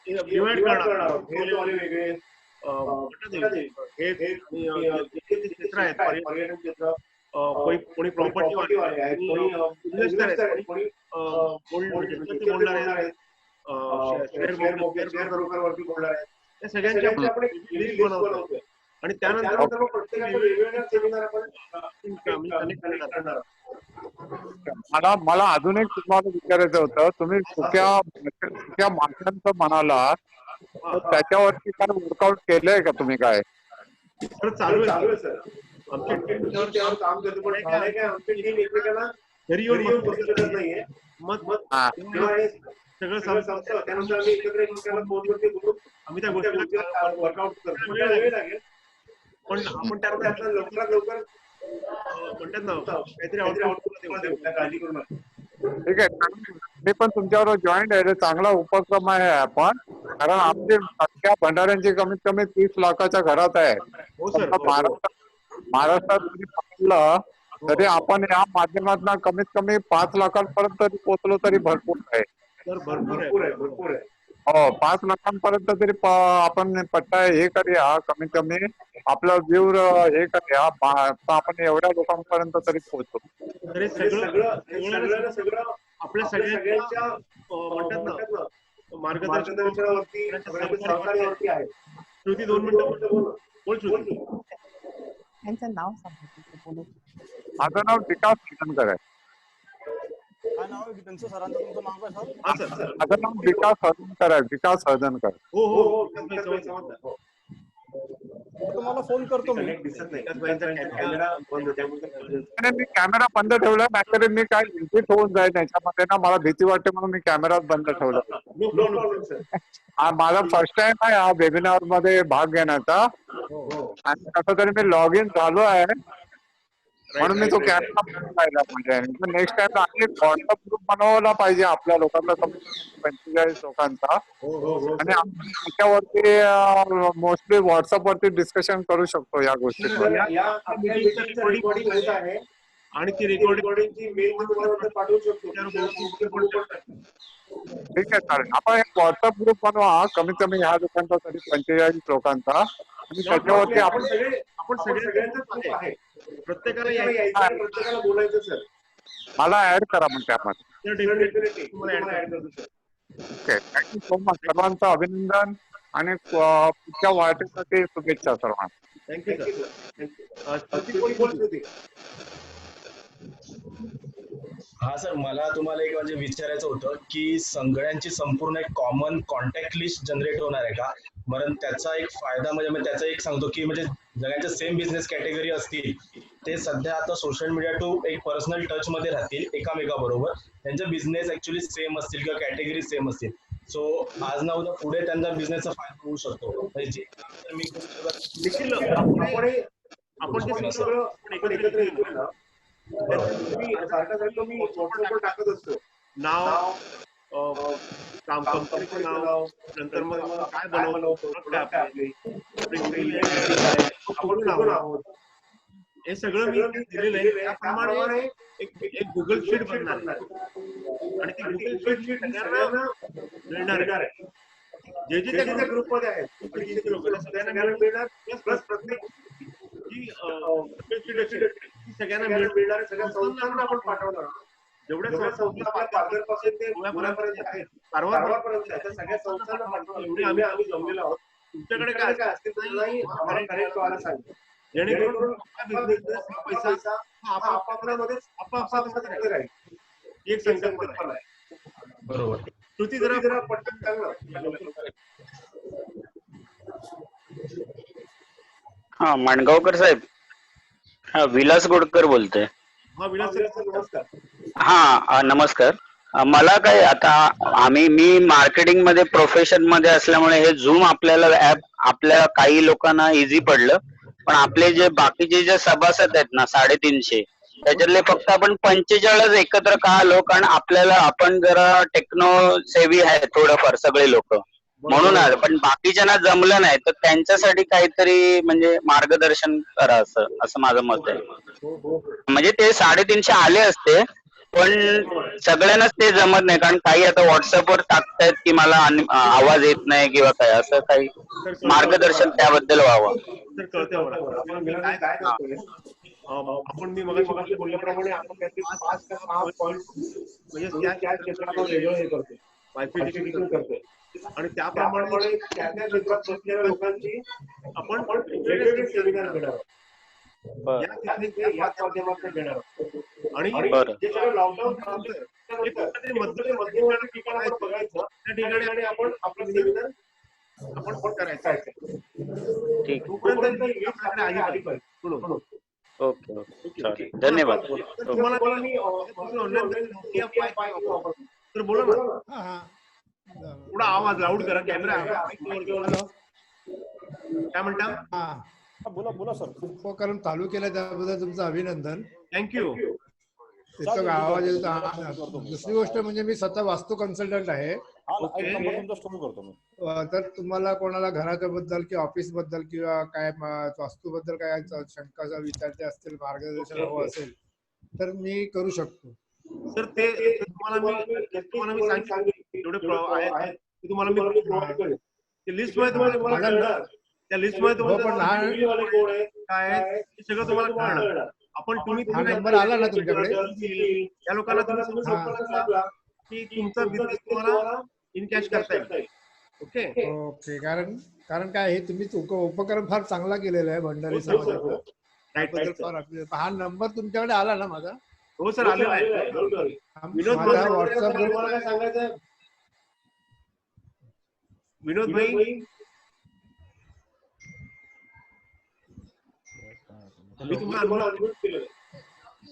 डिवाइड करणार आहोत. हेल्थवाले वेगळे, हे क्षेत्र आहेत, पर्यटन क्षेत्र, कोणी प्रॉपर्टी वाले आहेत, कोणी इन्व्हेस्टर आहेत, कोणी बोलणार आहेत, शेअर ब्रोकर वरती बोलणार आहेत. या सगळ्यांची आपण एक लिस्ट बनवतोय आणि त्यानंतर प्रत्येकाच्या वेगवेगळ्या सेमिनार आपण कनेक्ट करणार. मला अजून एक तुम्हाला विचारायचं होतं, तुम्ही सुक्या माशांचं म्हणाला तर त्याच्यावरती काय वर्कआउट केलंय का तुम्ही? काय चालू आहे सर, आमची टीम त्यावर काम करते, पण काय आमची टीम एकमेकांना घरी येऊन बसू शकत नाहीये. मग सगळं संपतं त्यानंतर आम्ही एकत्र एकमेकांना फोनवरती बोलून आम्ही त्या गोष्टीला वर्कआउट करतो. वेळ लागेल पण आपण त्यानंतर लवकरात लवकर म्हणतात ना काहीतरी आउटपुट देऊ, काळजी करू नका. ठीक आहे, मी पण तुमच्यावर जॉईंट आहे. चांगला उपक्रम आहे आपण, कारण आमची सगळ्या भंडाऱ्यांची कमीत कमी 30 लाखाच्या घरात आहे. महाराष्ट्रात जरी पकडलं तरी आपण या माध्यमातून कमीत कमी 5 लाखांपर्यंत पोहोचलो तरी भरपूर आहे. भरपूर आहे. हो, 5 लाखांपर्यंत तरी आपण पट्टा हे करूया, कमीत कमी आपला व्ह्यू हे करूया, आपण एवढ्या लोकांपर्यंत तरी पोहोचतो. सगळं आपल्या सगळ्यांच्या म्हणतात ना मार्गदर्शनावरती सहकार्यावरती आहे. श्रुती 2 मिनिटं बोल श्रुती. त्यांचं नाव सांगा. माझं नाव विकास हर्दनकर आहे. काय नाव आहे त्यांचं सरांचं? तुमचं नाव काय सर? माझं नाव विकास हर्दनकर आहे. विकास हर्दनकर. हो. तुम्हाला फोन करतो मी. मी कॅमेरा बंद ठेवला, नाहीतरी मी काय इन्फिट होऊन जाईल त्याच्यामध्ये ना, मला भीती वाटते म्हणून मी कॅमेरा बंद ठेवला. माझा फर्स्ट टाइम आहे हा वेबिनार मध्ये भाग घेण्याचा आणि कसं तरी मी लॉग इन झालो आहे म्हणून मी तो कॅमेरा पाहिला. म्हणजे नेक्स्ट टाइम आणि व्हॉट्सअप ग्रुप बनवला पाहिजे आपल्या लोकांना, 45 लोकांचा, आणि आपण त्याच्यावरती मोस्टली व्हॉट्सअप वरती डिस्कशन करू शकतो या गोष्टीवर. आणि ती रेकॉर्डिंगची मेल तुम्हाला पाठवू शकतो. ठीक आहे, चालेल. आपण एक व्हॉट्सअप ग्रुप बनवा कमीत कमी ह्या लोकांचा तरी 45 लोकांचा, आणि त्याच्यावरती आपण सगळ्यांचं आहे. प्रत्येकाला बोलायचं सर. मला ऍड करा मग त्यामध्ये. Okay, thank you so much. सर्वांचं अभिनंदन आणि पुढच्या वाढीसाठी शुभेच्छा सर्वांना. थँक्यू. हा सर, मला तुम्हाला एक म्हणजे विचारायचं होतं की सगळ्यांची संपूर्ण एक कॉमन कॉन्टॅक्ट लिस्ट जनरेट होणार आहे का? बरं, त्याचा एक फायदा म्हणजे त्याचा एक सांगतो की म्हणजे सगळ्यांच्या सेम बिझनेस कॅटेगरी असतील ते सध्या आता सोशल मीडिया टू एक पर्सनल टच मध्ये राहतील एकामेकाबरोबर. त्यांचे बिझनेस ऍक्च्युली सेम असतील किंवा कॅटेगरी सेम असतील. सो आज ना उद्या पुढे त्यांचा बिझनेसचा फायदा होऊ शकतो. आपण एकत्र येतो ना, सारखं मी व्हॉट्सअपवर टाकत असतो नाव, कंपनीचं नाव, नंतर मग काय बनवतो, आपण आहोत, हे सगळं मी दिलेलं आहे. त्याप्रमाणे एक गुगल शीट बनणार आहे आणि ती गुगल शीट सगळ्यांना मिळणार आहे. जे जे त्या ग्रुपमध्ये आहेत 250 लोक सगळ्यांना मिळणार. प्लस प्रत्येक जी सगळ्यांना मिळणार, सगळ्या संस्थांना आपण पाठवणार. जेवढ्या संस्था आपल्या पालघरपासून ते पुण्यापर्यंत आहेत, कारवारपर्यंत आहेत, त्या सगळ्या संस्थांना पाठवणार. एवढी आम्ही जमलेलो आहोत. तुमच्याकडे काय असतील नाही आम्हाला सांगितलं, जेणेकरून पैसा आपापसात राहील. ही एक संकल्पना आहे. बरोबर. कृती जरा पटकन सांग. हा, माणगावकर साहेब. हा, विलास गोडकर बोलतोय. हा, विलास साहेब नमस्कार. हा, नमस्कार. मला काय आता मी मार्केटिंग मध्ये प्रोफेशन मध्ये असल्यामुळे हे झूम आपल्याला ऍप आपल्या काही लोकांना इझी पडलं, पण आपले जे बाकीचे जे सभासद आहेत ना 350 त्याच्यातले फक्त आपण 45 एकत्र का आलो, कारण आपण जरा टेक्नो सेवी आहे थोडंफार सगळे लोक म्हणून आलं, पण बाकीच्यांना जमलं नाही, तर त्यांच्यासाठी काहीतरी म्हणजे मार्गदर्शन करा असं माझं मत आहे. म्हणजे ते 350 आले असते, पण सगळ्यांनाच ते जमत नाही, कारण काही आता व्हॉट्सअपवर टाकतायत की मला आवाज येत नाही किंवा काय, असं काही मार्गदर्शन त्याबद्दल व्हावं. आपण मी मगाशी बोलल्याप्रमाणे आपण काहीतरी 5 ते 6 पॉईंट म्हणजे त्या क्षेत्राला वेगळं हे करतो, वायफाय करतोय आणि त्याप्रमाणे त्या क्षेत्रात बसलेल्या लोकांची आपण वेगवेगळे सेमिनार घेणार आहोत. याच माध्यमातून घेणार आहोत. आणि जे सगळं लॉकडाऊन मध्यवर्ती ठिकाण बघायचं, त्या ठिकाणी आपण आपलं सेमिनार आपण करायचं. तोपर्यंत आली पाहिजे. ओके, धन्यवाद. तुम्हाला मी तर बोला ना. थोडा आवाज लाऊड करा, कॅमेरा काय म्हणता. बोला सर. उपक्रम चालू केला त्याबद्दल तुमचं अभिनंदन. थँक्यू. त्याचा आवाज येतो. दुसरी गोष्ट म्हणजे मी स्वतः वास्तू कन्सल्टंट आहे. तर तुम्हाला कोणाला घराच्या बद्दल किंवा ऑफिस बद्दल किंवा काय वास्तू बद्दल काय शंका विचारते असतील, मार्गदर्शन हवं असेल तर मी करू शकतो. सर ते तुम्हाला मी सांगितलं जेवढे आहेत ते तुम्हाला मी ते लिस्ट मध्ये तुम्हाला त्या लिस्ट मध्ये तुम्हाला काय सगळं तुम्हाला कळणार. तुम्ही नंबर आला ना तुमच्याकडे, त्या लोकांना तुम्ही सांगा की तुमचा बिझनेस तुम्हाला इन कॅश करता येईल. ओके. कारण काय हे तुम्ही उपक्रम फार चांगला केलेला आहे भंडारी समाजाचा. हा नंबर तुमच्याकडे आला ना माझा. हो सर, आलेला आहे. माझा व्हॉट्सअप ग्रुप काय सांगायचं विनोद भाई. मी तुम्हाला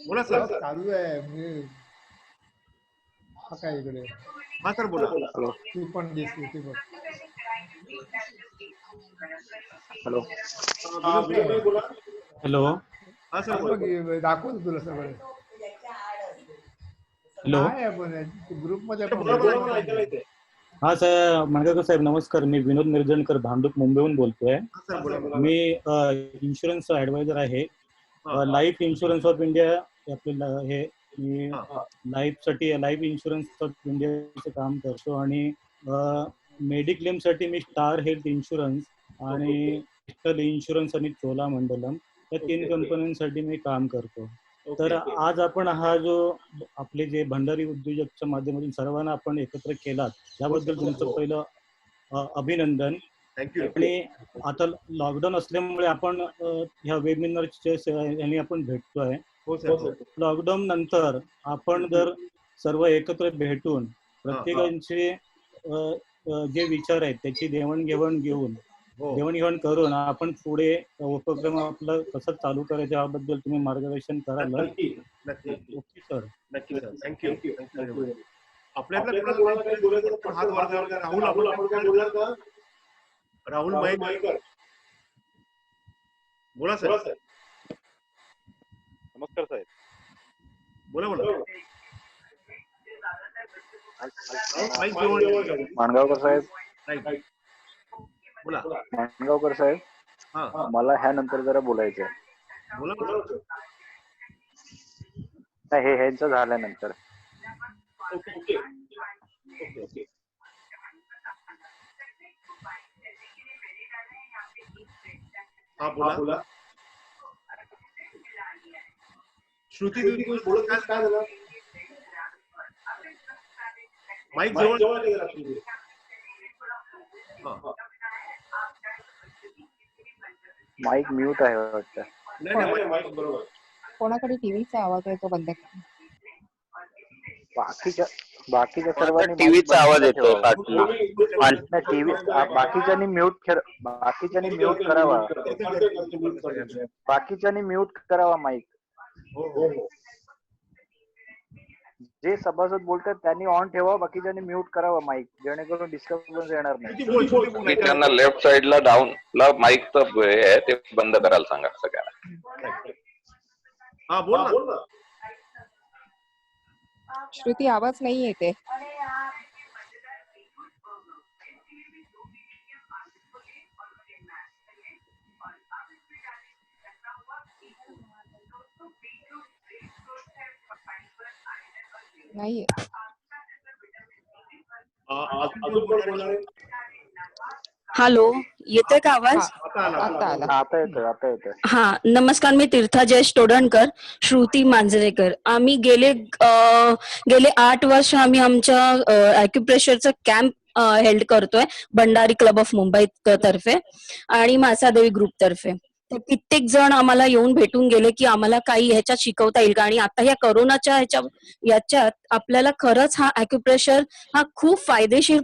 बोला सर. चालू आहे मी काय इकडे. हा सर बोला. तू पण दिसली ती बघ. हॅलो. हॅलो. हा सर दाखवतो तुला सगळं. हॅलो. ग्रुप मध्ये हा सर, माणगावकर साहेब नमस्कार. मी विनोद निर्जनकर भांडूप मुंबईहून बोलतोय. मी इन्शुरन्स ऍडवायझर आहे. लाईफ इन्शुरन्स ऑफ इंडिया आपल्याला हे मी लाईफ इन्शुरन्स ऑफ इंडियाचं काम करतो आणि मेडिक्लेम साठी मी स्टार हेल्थ इन्शुरन्स आणि इन्शुरन्स आणि चोला मंडलम या 3 कंपन्यांसाठी मी काम करतो. तर आज आपण हा जो आपले जे भंडारी उद्योजकच्या माध्यमातून सर्वांना आपण एकत्र केलात त्याबद्दल तुमचं पहिलं अभिनंदन. आणि आता लॉकडाऊन असल्यामुळे आपण ह्या वेबिनारच्या आपण भेटतोय. लॉकडाऊन नंतर आपण जर सर्व एकत्र भेटून प्रत्येकाचे जे विचार आहेत त्याची देवाणघेवाण करून आपण पुढे उपक्रम आपलं कसं चालू करायचं याबद्दल तुम्ही मार्गदर्शन कराल. ओके सर, नक्की सर. थँक्यू. आपल्यातला हात वर राहुल मयेकर बोला सर. नमस्कार साहेब. बोला. माणगावकर साहेब. बोला. माणगावकर साहेब, मला ह्या नंतर जरा बोलायचं आहे. बोला. हे ह्यांचं झाल्यानंतर. Okay okay okay okay. हा बोला. श्रुती तुम्ही बोलत काय झालं? माईक जवळ गेला श्रुती. माईक म्यूट आहे वाटतं. नाही माईक बरोबर. कोणाकडे टीव्हीचा आवाज आहे तो बंद करा. बाकीच्या सर्वांनी टीव्हीचा आवाज येतोय टीव्ही बाकीच्यांनी म्यूट करावा. बाकीच्यांनी म्यूट करावा माईक. जे सभासद बोलतात त्यांनी ऑन ठेवा, बाकीच्यांनी म्यूट करावा माईक, जेणेकरून डिस्टर्बन्स येणार नाही. त्यांना लेफ्ट साइडला डाऊनला माईकचं हे आहे ते बंद करायला सांगा सगळ्यांना. हा बोल ना. श्रुती आवाज नाही येते. नाही. हॅलो, येतोय का आवाज? आता येतोय. हा, नमस्कार. मी तीर्था जयेश तोडणकर, श्रुती मांजरेकर. आम्ही गेले 8 वर्ष आम्ही आमच्या ॲक्युप्रेशरचं कॅम्प हेल्ड करतोय भंडारी क्लब ऑफ मुंबई तर्फे आणि मासादेवी ग्रुप तर्फे. तर कित्येक जण आम्हाला येऊन भेटून गेले की आम्हाला काही ह्याच्यात शिकवता येईल का. आणि आता ह्या कोरोनाच्या याच्यात आपल्याला खरंच हा ॲक्युप्रेशर हा खूप फायदेशीर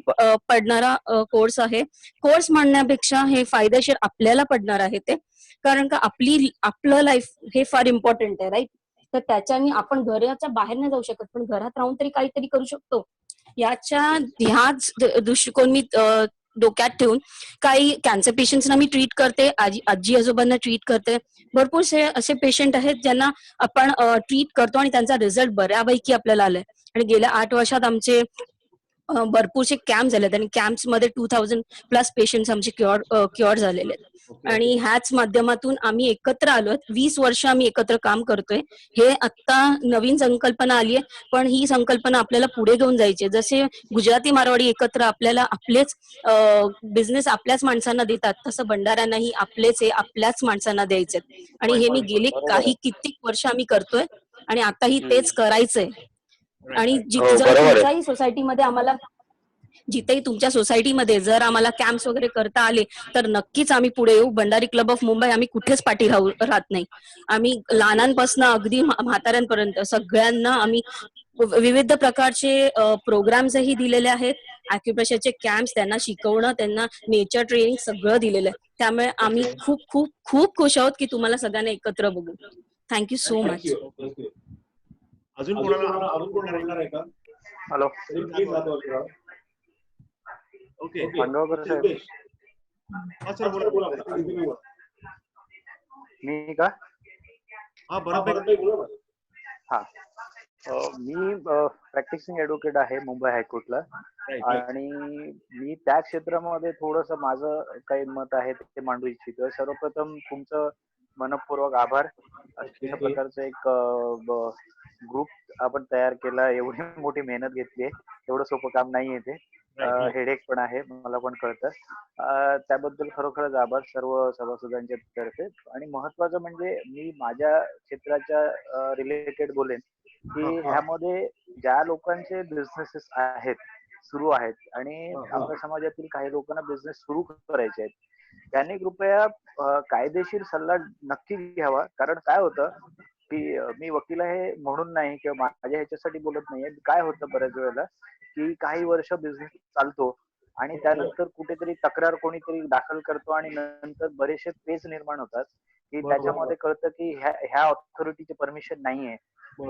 पडणारा कोर्स आहे. कोर्स म्हणण्यापेक्षा हे फायदेशीर आपल्याला पडणार आहे ते, कारण का आपलं लाईफ हे फार इम्पॉर्टंट आहे, राईट. तर त्याच्याने आपण घराच्या बाहेर नाही जाऊ शकत, पण घरात राहून तरी काहीतरी करू शकतो. ह्याच दृष्टिकोन मी डोक्यात ठेवून काही कॅन्सर पेशंट्सना मी ट्रीट करते, आजी आजोबांना ट्रीट करते. भरपूरसे असे पेशंट आहेत ज्यांना आपण ट्रीट करतो आणि त्यांचा रिझल्ट बऱ्यापैकी आपल्याला आलाय. आणि गेल्या 8 वर्षात आमचे भरपूरसे कॅम्प झालेत आणि कॅम्प्समध्ये 2000+ पेशंट्स आमचे क्युअर झालेले आहेत. आणि ह्याच माध्यमातून आम्ही एकत्र आलोय. 20 वर्ष आम्ही एकत्र काम करतोय. हे आता नवीन संकल्पना आली आहे, पण ही संकल्पना आपल्याला पुढे घेऊन जायची. जसे गुजराती मारवाडी एकत्र आपल्याला आपलेच बिझनेस आपल्याच माणसांना देतात, तसं भंडाऱ्यांनाही आपल्याच माणसांना द्यायचे. आणि हे मी गेले कित्येक वर्ष आम्ही करतोय आणि आताही तेच करायचंय. आणि तुमच्याही सोसायटीमध्ये आम्हाला तुमच्या सोसायटीमध्ये जर आम्हाला कॅम्प्स वगैरे करता आले तर नक्कीच आम्ही पुढे येऊ. भंडारी क्लब ऑफ मुंबई आम्ही कुठेच पाठी राहत नाही. आम्ही लहानांपासून अगदी म्हाताऱ्यांपर्यंत सगळ्यांना आम्ही विविध प्रकारचे प्रोग्राम्सही दिलेले आहेत. ॲक्युप्रेशरचे कॅम्प्स त्यांना शिकवणं, त्यांना नेचर ट्रेनिंग सगळं दिलेलं आहे. त्यामुळे आम्ही खूप खूप खूप खुश आहोत की तुम्हाला सगळ्यांना एकत्र बघू. Thank you so much. अजून कोणाला आहे का? हॅलो. ओके. खांडवकर साहेब. मी का? हा बरोबर. हा, मी प्रॅक्टिसिंग ॲडव्होकेट आहे मुंबई हायकोर्टला. आणि मी त्या क्षेत्रामध्ये थोडंसं माझं काही मत आहे ते मांडू इच्छितोय. सर्वप्रथम तुमचं मनपूर्वक आभार. अशा प्रकारचं एक ग्रुप आपण तयार केला, एवढी मोठी मेहनत घेतली, एवढं सोपं काम नाहीये ते. हेडेक पण आहे, मला पण कळतं. त्याबद्दल खरोखरच आभार सर्व सभासदांच्या तर्फे. आणि महत्वाचं म्हणजे मी माझ्या क्षेत्राच्या रिलेटेड बोलेन की ह्यामध्ये ज्या लोकांचे बिझनेसेस सुरू आहेत आणि आपल्या समाजातील काही लोकांना बिझनेस सुरू करायचे आहेत, त्यांनी कृपया कायदेशीर सल्ला नक्की घ्यावा. कारण काय होतं की मी वकील आहे म्हणून नाही किंवा माझ्या ह्याच्यासाठी बोलत नाहीये. काय होतं बऱ्याच वेळेला की काही वर्ष बिझनेस चालतो आणि त्यानंतर कुठेतरी तक्रार कोणीतरी दाखल करतो आणि नंतर बरेचसे पेच निर्माण होतात की त्याच्यामध्ये कळतं की ह्या ऑथॉरिटीचे परमिशन नाहीये,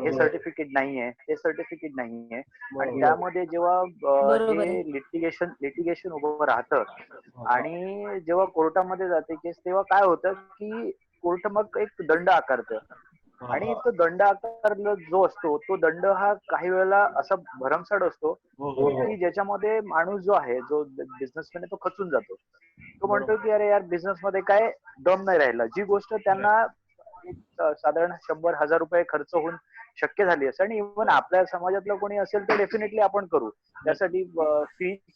हे सर्टिफिकेट नाहीये, ते सर्टिफिकेट नाहीये. आणि त्यामध्ये जेव्हा हे लिटिगेशन उभं राहतं आणि जेव्हा कोर्टामध्ये जाते केस, तेव्हा काय होतं की कोर्ट मग एक दंड आकारतं. आणि तो दंड आकारला जो असतो तो दंड हा काही वेळेला असा भरमसाठ असतो की ज्याच्यामध्ये माणूस जो आहे, जो बिझनेसमॅन आहे, तो खचून जातो. तो म्हणतो की अरे यार, बिझनेस मध्ये काय दम नाही राहिला. जी गोष्ट त्यांना साधारण 100,000 रुपये खर्च होऊन शक्य झाली असेल. आणि इव्हन आपल्या समाजातलं कोणी असेल तर डेफिनेटली आपण करू. त्यासाठी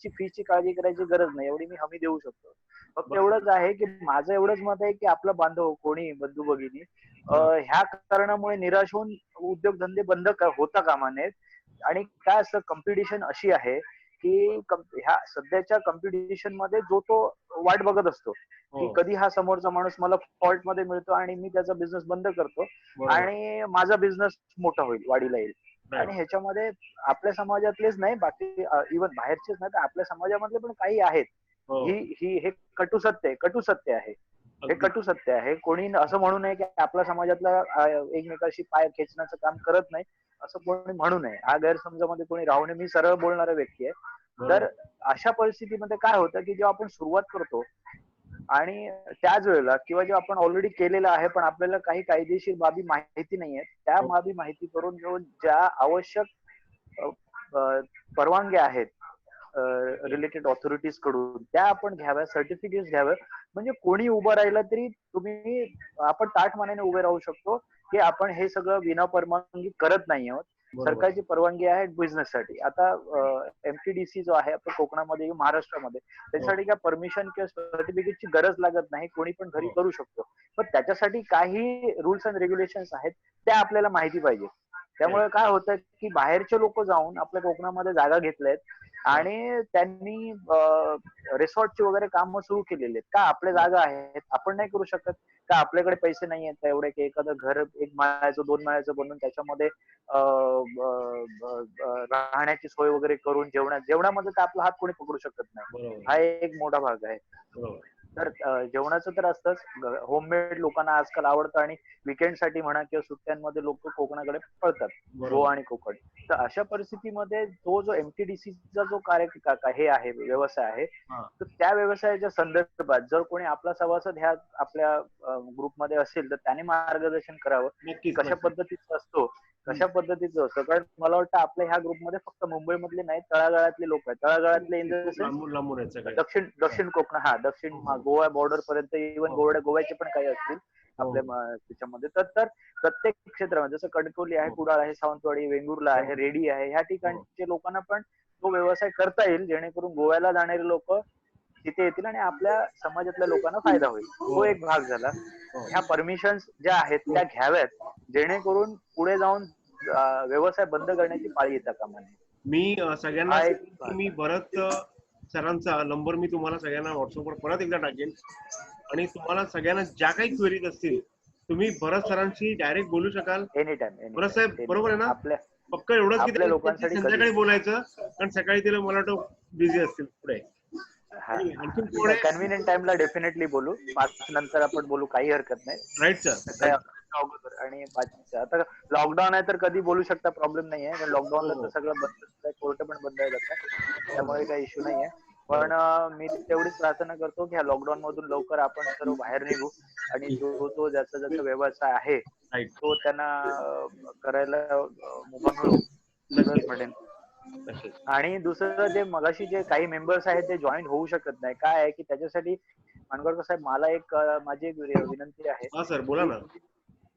फीची काळजी करायची गरज नाही, एवढी मी हमी देऊ शकतो. फक्त एवढंच आहे की माझं एवढंच मत आहे की आपलं बांधव कोणी बंधू भगिनी ह्या कारणामुळे निराश होऊन उद्योगधंदे बंद होता कामा नयेत. आणि काय असतं, कॉम्पिटिशन अशी आहे की ह्या सध्याच्या कॉम्पिटिशन मध्ये जो तो वाट बघत असतो की कधी हा समोरचा माणूस मला फॉल्ट मध्ये मिळतो आणि मी त्याचा बिझनेस बंद करतो आणि माझा बिझनेस मोठा होईल, वाढीला येईल. आणि ह्याच्यामध्ये आपल्या समाजातलेच नाही, बाकी इव्हन बाहेरचेच नाही तर आपल्या समाजामधले पण काही आहेत. हे कटू सत्य आहे. हे कटू सत्य आहे. कोणी असं म्हणू नये की आपल्या समाजातला एकमेकाशी पाय खेचण्याचं काम करत नाही, असं कोणी म्हणू नये. हा गैरसमजामध्ये कोणी राहू नये. मी सरळ बोलणारा व्यक्ती आहे. तर अशा परिस्थितीमध्ये काय होतं की जेव्हा आपण सुरुवात करतो आणि त्याच वेळेला किंवा जेव्हा आपण ऑलरेडी केलेलं आहे पण आपल्याला काही कायदेशीर बाबी माहिती नाहीये, त्या बाबी माहिती करून घेऊन ज्या आवश्यक परवानग्या आहेत रिलेटेड ऑथॉरिटीज कडून त्या आपण घ्याव्या, सर्टिफिकेट घ्याव्या. म्हणजे कोणी उभं राहिलं तरी आपण ताठमानेने उभे राहू शकतो की आपण हे सगळं विना परवानगी करत नाही आहोत. सरकारची परवानगी आहे बिझनेस साठी. आता एमटीडीसी जो आहे आपल्या कोकणामध्ये महाराष्ट्रामध्ये, त्याच्यासाठी काय परमिशन किंवा सर्टिफिकेटची गरज लागत नाही, कोणी पण घरी करू शकतो. पण त्याच्यासाठी काही रूल्स अँड रेग्युलेशन्स आहेत त्या आपल्याला माहिती पाहिजे. त्यामुळे काय होतं की बाहेरचे लोक जाऊन आपल्या कोकणामध्ये जागा घेतल्यात आणि त्यांनी रिसॉर्टची वगैरे कामं सुरू केलेली आहेत. का आपल्या जागा आहेत, आपण नाही करू शकत का? आपल्याकडे पैसे नाही आहेत एवढे की एखादं घर 1 माळ्याचं 2 माळ्याचं बनवून त्याच्यामध्ये राहण्याची सोय वगैरे करून जेवणामध्ये तर आपला हात कोणी पकडू शकत नाही. हा एक मोठा भाग आहे. तर जेवणाचं तर असतंच. होममेड लोकांना आजकाल आवडतं आणि विकेंड साठी म्हणा किंवा सुट्ट्यांमध्ये लोक कोकणाकडे पळतात, गोवा आणि कोकण. तर अशा परिस्थितीमध्ये तो जो एमटीडीसीचा जो हे आहे व्यवसाय आहे, तर त्या व्यवसायाच्या संदर्भात जर कोणी आपला सभासद ह्या आपल्या ग्रुपमध्ये असेल तर त्याने मार्गदर्शन करावं कशा पद्धतीचं असतो, कशा पद्धतीचं असतं. कारण मला वाटतं आपल्या ह्या ग्रुपमध्ये फक्त मुंबईमधले नाही, तळागाळातले लोक आहेत. तळागाळातले दक्षिण कोकण, दक्षिण गोवा बॉर्डर पर्यंत, इव्हन गोव्याचे पण काही असतील आपल्या त्याच्यामध्ये. तर प्रत्येक क्षेत्रामध्ये जसं कणकवली आहे, कुडाळ आहे, सावंतवाडी, वेंगुर्ला आहे, रेडी आहे, ह्या ठिकाणच्या लोकांना पण तो व्यवसाय करता येईल जेणेकरून गोव्याला जाणारे लोक तिथे येतील आणि आपल्या समाजातल्या लोकांना फायदा होईल. तो एक भाग झाला. ह्या परमिशन्स ज्या आहेत त्या घ्याव्यात जेणेकरून पुढे जाऊन व्यवसाय बंद करण्याची पाळी येता कामा नये. मी सगळ्यांना मी भरत सरांचा नंबर मी तुम्हाला सगळ्यांना व्हॉट्सअपवर परत एकदा टाकेन आणि तुम्हाला सगळ्यांना ज्या काही क्वेरीज असतील तुम्ही भरत सरांशी डायरेक्ट बोलू शकाल एनी टाइम. भरत साहेब बरोबर आहे ना? पक्क एवढंच की लोकांसाठी संध्याकाळी बोलायचं, कारण सकाळी तिला मला वाटतं बिझी असतील पुढे. कन्व्हिनियंट टाइमला डेफिनेटली बोलू. 5 नंतर आपण बोलू, काही हरकत नाही. Right sir. आणि 5 आता लॉकडाऊन आहे तर कधी बोलू शकता, प्रॉब्लेम नाही आहे. लॉकडाऊनला तर सगळं बंद आहे, कोर्ट पण बंद आहे, त्यामुळे काही इश्यू नाही आहे. पण मी तेवढीच प्रार्थना करतो की ह्या लॉकडाऊन मधून लवकर आपण सर्व बाहेर निघू आणि जो ज्याचा व्यवसाय आहे तो त्यांना करायला मुभा मिळू म्हणेन. आणि दुसरं जे मगाशी जे काही मेंबर्स आहेत ते जॉईन होऊ शकत नाही, काय आहे की त्याच्यासाठी मानगडकर साहेब मला माझी एक विनंती आहे. सर बोला ना.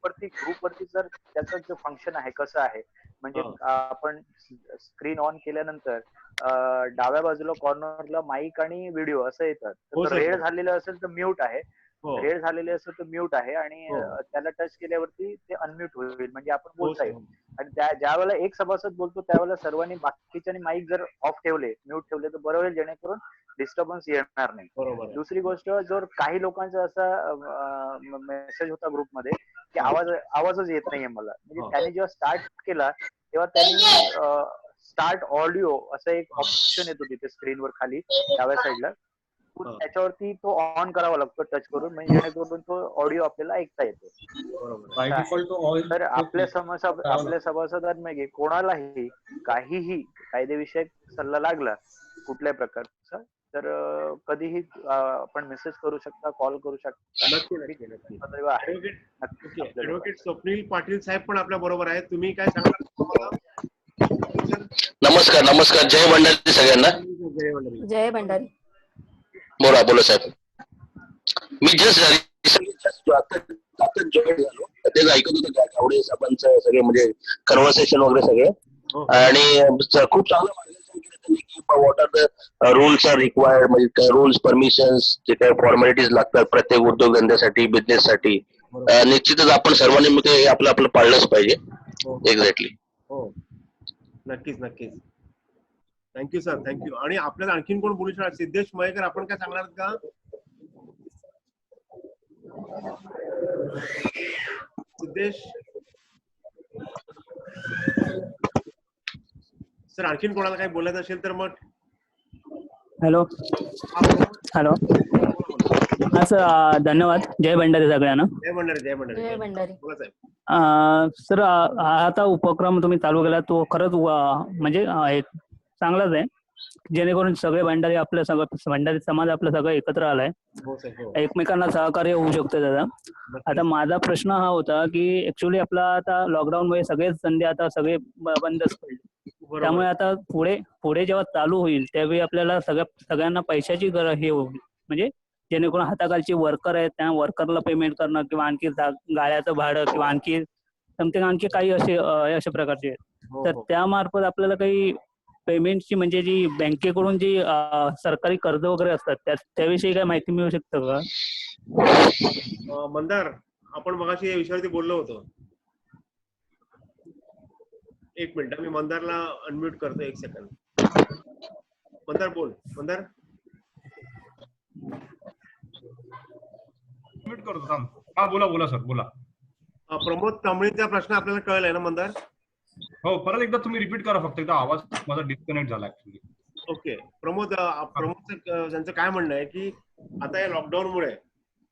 ग्रुपवरती जर त्याचं जे फंक्शन आहे कसं आहे म्हणजे आपण स्क्रीन ऑन केल्यानंतर डाव्या बाजूला कॉर्नरला माईक आणि व्हिडिओ असं येतात. रेड झालेलं असेल तर म्यूट आहे, रेड झालेले असेल तर म्यूट आहे आणि त्याला टच केल्यावरती ते अनम्यूट होईल म्हणजे आपण बोलता येईल. आणि ज्या वेळेला एक सभासद बोलतो त्यावेळेला सर्वांनी बाकीच्यांनी माईक जर ऑफ ठेवले, म्यूट ठेवले तर बरं होईल जेणेकरून डिस्टर्बन्स येणार नाही. दुसरी गोष्ट, जर काही लोकांचा असा मेसेज होता ग्रुपमध्ये की आवाजच येत नाहीये मला, म्हणजे त्याने जेव्हा स्टार्ट केला तेव्हा त्यांनी स्टार्ट ऑडिओ असं एक ऑप्शन येतो तिथे स्क्रीनवर खाली डाव्या साईडला, त्याच्यावरती तो ऑन करावा लागतो टच करून, म्हणजे जेणेकरून तो ऑडिओ आपल्याला ऐकता येतो. तर आपल्या सभासदांमध्ये कोणालाही काहीही कायदेविषयक सल्ला लागला कुठल्याही प्रकारचा तर कधीही आपण मेसेज करू शकता, कॉल करू शकता. ऍडव्होकेट स्वप्नील पाटील साहेब पण आपल्या बरोबर आहेत. तुम्ही काय सांगणार? नमस्कार. नमस्कार. जय भंडारी सगळ्यांना. जय भंडारी. बोला साहेब. मी जस्ट आता जॉईन झालो. तेच ऐकत होतो गावडे साहेबांचं सगळे म्हणजे कन्व्हर्सेशन वगैरे सगळं आणि खूप चांगलं मार्गदर्शन केलं त्यांनी की what are the rules are required म्हणजे रूल्स परमिशन्स जे काही फॉर्मॅलिटीज लागतात प्रत्येक उद्योगधंद्यासाठी बिझनेससाठी निश्चितच आपण सर्वांनी मिळून आपलं आपलं पाळलंच पाहिजे. एक्झॅक्टली. हो नक्कीच नक्कीच. Thank you sir thank you. आणि आपल्याला आणखीन कोण बोलू शकणार? सिद्धेश मयेकर आपण काय सांगणार का? सिद्धेश सर आणखीन कोणाला काही बोलायचं असेल तर मग. हॅलो हॅलो हा सर धन्यवाद. जय भंडारी सगळ्यांना. जय भंडारी जय भंडारी जय भंडारी. बोला साहेब. सर आता उपक्रम तुम्ही चालू केला तो खरंच म्हणजे एक चांगलाच आहे जेणेकरून सगळे भंडारी आपलं सगळं भंडारी समाज आपलं सगळं एकत्र आलाय हो साहेब हो. एकमेकांना सहकार्य होऊ शकतं दादा. आता माझा प्रश्न हा होता की ऍक्च्युली आपला आता लॉकडाऊन मुळे सगळेच धंदे आता सगळे बंदच पडले. त्यामुळे आता पुढे जेव्हा चालू होईल त्यावेळी आपल्याला सगळ्यांना पैशाची गरज हे होईल म्हणजे जेणेकरून हाताखालची वर्कर आहेत त्या वर्करला पेमेंट करणं किंवा आणखी गाड्याचं भाडं किंवा आणखी समथिंग आणखी काही अशा प्रकारचे आहेत. तर त्यामार्फत आपल्याला काही पेमेंटची म्हणजे जी बँकेकडून जी सरकारी कर्ज वगैरे असतात त्याविषयी काय माहिती मिळू शकतं का? मंदार आपण मगाशी या विषयावरती बोललो होतो. एक मिनिट मी मंदारला अनम्यूट करतो. एक सेकंड. मंदार बोल. मंदार म्यूट करतो थांब. हा बोला बोला सर बोला. प्रमोद कांबळीचा प्रश्न आपल्याला कळलाय ना मंदार? हो परत एकदा तुम्ही रिपीट करा फक्त एकदा आवाज माझा डिस्कनेक्ट झाला ऍक्च्युली. ओके प्रमोद त्यांचं काय म्हणणं आहे की आता या लॉकडाऊन मुळे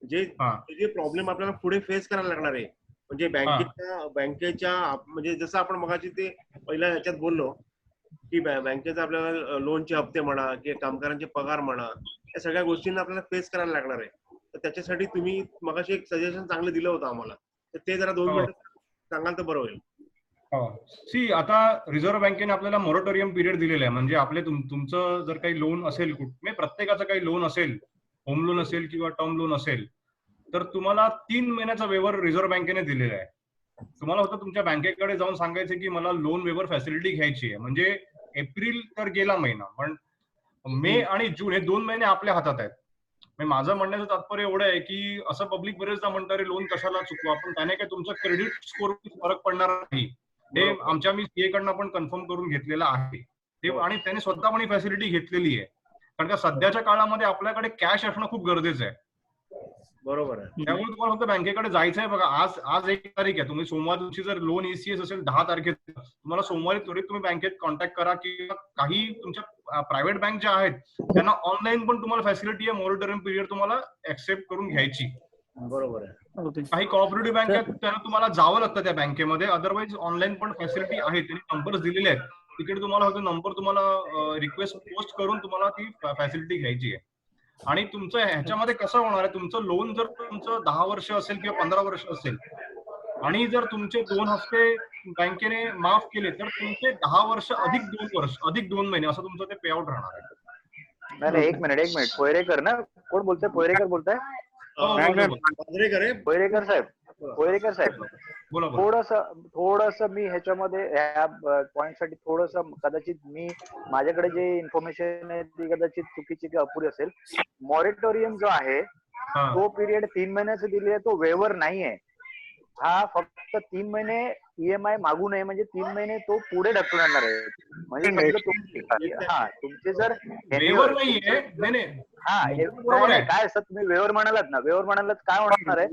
जे प्रॉब्लेम आपल्याला पुढे फेस करायला लागणार आहे म्हणजे बँकेच्या म्हणजे जसं आपण मगाशी ते पहिल्या ह्याच्यात बोललो की बँकेचा आपल्याला लोनचे हप्ते म्हणा किंवा कामगारांचे पगार म्हणा या सगळ्या गोष्टींना आपल्याला फेस करायला लागणार आहे. तर त्याच्यासाठी तुम्ही मगाशी एक सजेशन चांगलं दिलं होतं आम्हाला तर ते जरा 2 मिनिटं सांगाल तर बरं होईल. सी आता रिझर्व्ह बँकेने आपल्याला मोरेटोरियम पिरियड दिलेला आहे म्हणजे आपले तुमचं जर काही लोन असेल म्हणजे प्रत्येकाचं काही लोन असेल होम लोन असेल किंवा टर्म लोन असेल तर तुम्हाला 3 महिन्याचा वेवर रिझर्व्ह बँकेने दिलेला आहे. तुम्हाला फक्त तुमच्या बँकेकडे जाऊन सांगायचं की मला लोन वेवर फॅसिलिटी घ्यायची आहे. म्हणजे एप्रिल तर गेला महिना पण मे आणि जून हे 2 महिने आपल्या हातात आहेत. माझं म्हणण्याचं तात्पर्य एवढं आहे की असं पब्लिक बरेचदा म्हणतात लोन कशाला चुकवा पण त्याने काय तुमचं क्रेडिट स्कोर फरक पडणार नाही हे आमच्या मी सीए कडनं पण कन्फर्म करून घेतलेलं आहे ते आणि त्याने स्वतः पण ही फॅसिलिटी घेतलेली आहे कारण का सध्याच्या काळामध्ये आपल्याकडे कॅश असणं खूप गरजेचं आहे. बरोबर आहे. त्यामुळे तुम्हाला फक्त बँकेकडे जायचं आहे. बघा आज 1 तारीख आहे. तुम्ही सोमवार दिवशी जर लोन ईसीएस असेल 10 तारखेला तुम्हाला सोमवारी त्वरित तुम्ही बँकेत कॉन्टॅक्ट करा किंवा काही तुमच्या प्रायव्हेट बँक ज्या आहेत त्यांना ऑनलाईन पण तुम्हाला फॅसिलिटी आहे मोरेटोरियम पिरियड तुम्हाला ऍक्सेप्ट करून घ्यायची. बरोबर आहे. काही कोऑपरेटिव्ह बँक आहेत त्यांना तुम्हाला जावं लागतं त्या बँकेमध्ये अदरवाईज ऑनलाईन पण फॅसिलिटी आहे त्यांनी नंबर्स दिलेले आहेत तिकडे तुम्हाला नंबर तुम्हाला रिक्वेस्ट पोस्ट करून तुम्हाला ती फॅसिलिटी घ्यायची आहे. आणि तुमचं ह्याच्यामध्ये कसं होणार आहे तुमचं लोन जर तुमचं 10 वर्ष असेल किंवा 15 वर्ष असेल आणि जर तुमचे 2 हफ्ते बँकेने माफ केले तर तुमचे 10 वर्ष अधिक 2 वर्ष अधिक 2 महिने असं तुमचं ते पे आउट राहणार आहे. नाही एक मिनिट पोयरेकर ना कोण बोलतोय? पोयरेकर बोलताय? पोयरेकर साहेब थोडस मी ह्याच्यामध्ये ह्या पॉइंट साठी थोडस कदाचित मी माझ्याकडे जे इन्फॉर्मेशन आहे ती कदाचित चुकीची किंवा अपुरी असेल. मॉरिटोरियम जो आहे तो पिरियड 3 महिन्याचा दिले तो वेवर नाहीये. हा फक्त 3 महिने ईएमआय मागू नये म्हणजे 3 महिने तो पुढे ढकलणार आहे. म्हणजे तुमचे जर काय असं तुम्ही वेवर म्हणालात ना वेवर म्हणालात काय होणार आहे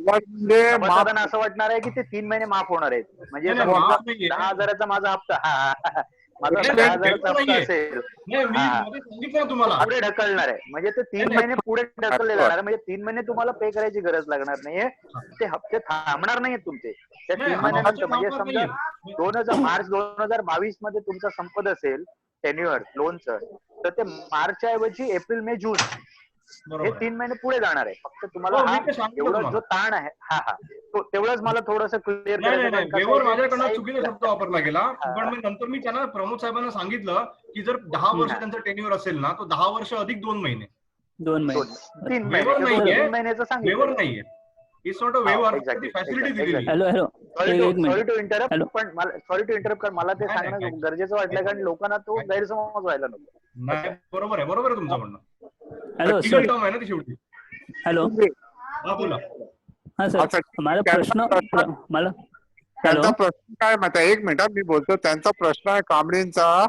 समाधान असं वाटणार आहे की ते 3 महिने माफ होणार आहेत. म्हणजे 10,000चा माझा हप्ता माझा 10,000चा हप्ता असेल पुढे ढकलणार आहे म्हणजे ते 3 महिने पुढे ढकलले जाणार म्हणजे 3 महिने तुम्हाला पे करायची गरज लागणार नाहीये. ते हप्ते थांबणार नाहीत तुमचे त्या 3 महिन्यानंतर. म्हणजे समजा मार्च 2022 मध्ये तुमचा संपत असेल टेन्युअर लोनचं तर ते मार्चच्या ऐवजी एप्रिल मे जून हे 3 महिने पुढे जाणार आहे. फक्त तुम्हाला एवढा जो ताण आहे तेवढंच मला थोडंसं क्लिअर करायचं. माझ्याकडनं चुकीचा शब्द वापरला गेला पण नंतर मी त्यांना प्रमोद साहेबांना सांगितलं की जर 10 वर्ष त्यांचं टेन्युअर असेल ना तो 10 वर्ष अधिक 2 महिने 2 महिने 3 महिने 3 महिन्याचं सांगितलं नाहीये. It's not a waiver, facility दिलेली. हॅलो हॅलो एक sorry minute. To interrupt, hello. पण मला ते सांगणं गरजेचं वाटलं कारण लोकांना तो गैरसमज व्हायला नको. नाही, बरोबर आहे तुमचं म्हणणं. Hello Practical sir. term आहे ना ती शेवटी. हॅलो. हा बोला. हा सर माझा प्रश्न मला त्यांचा प्रश्न काय माहिती आहे, एक मिनिट मी बोलतो. त्यांचा प्रश्न आहे कांबळींचा,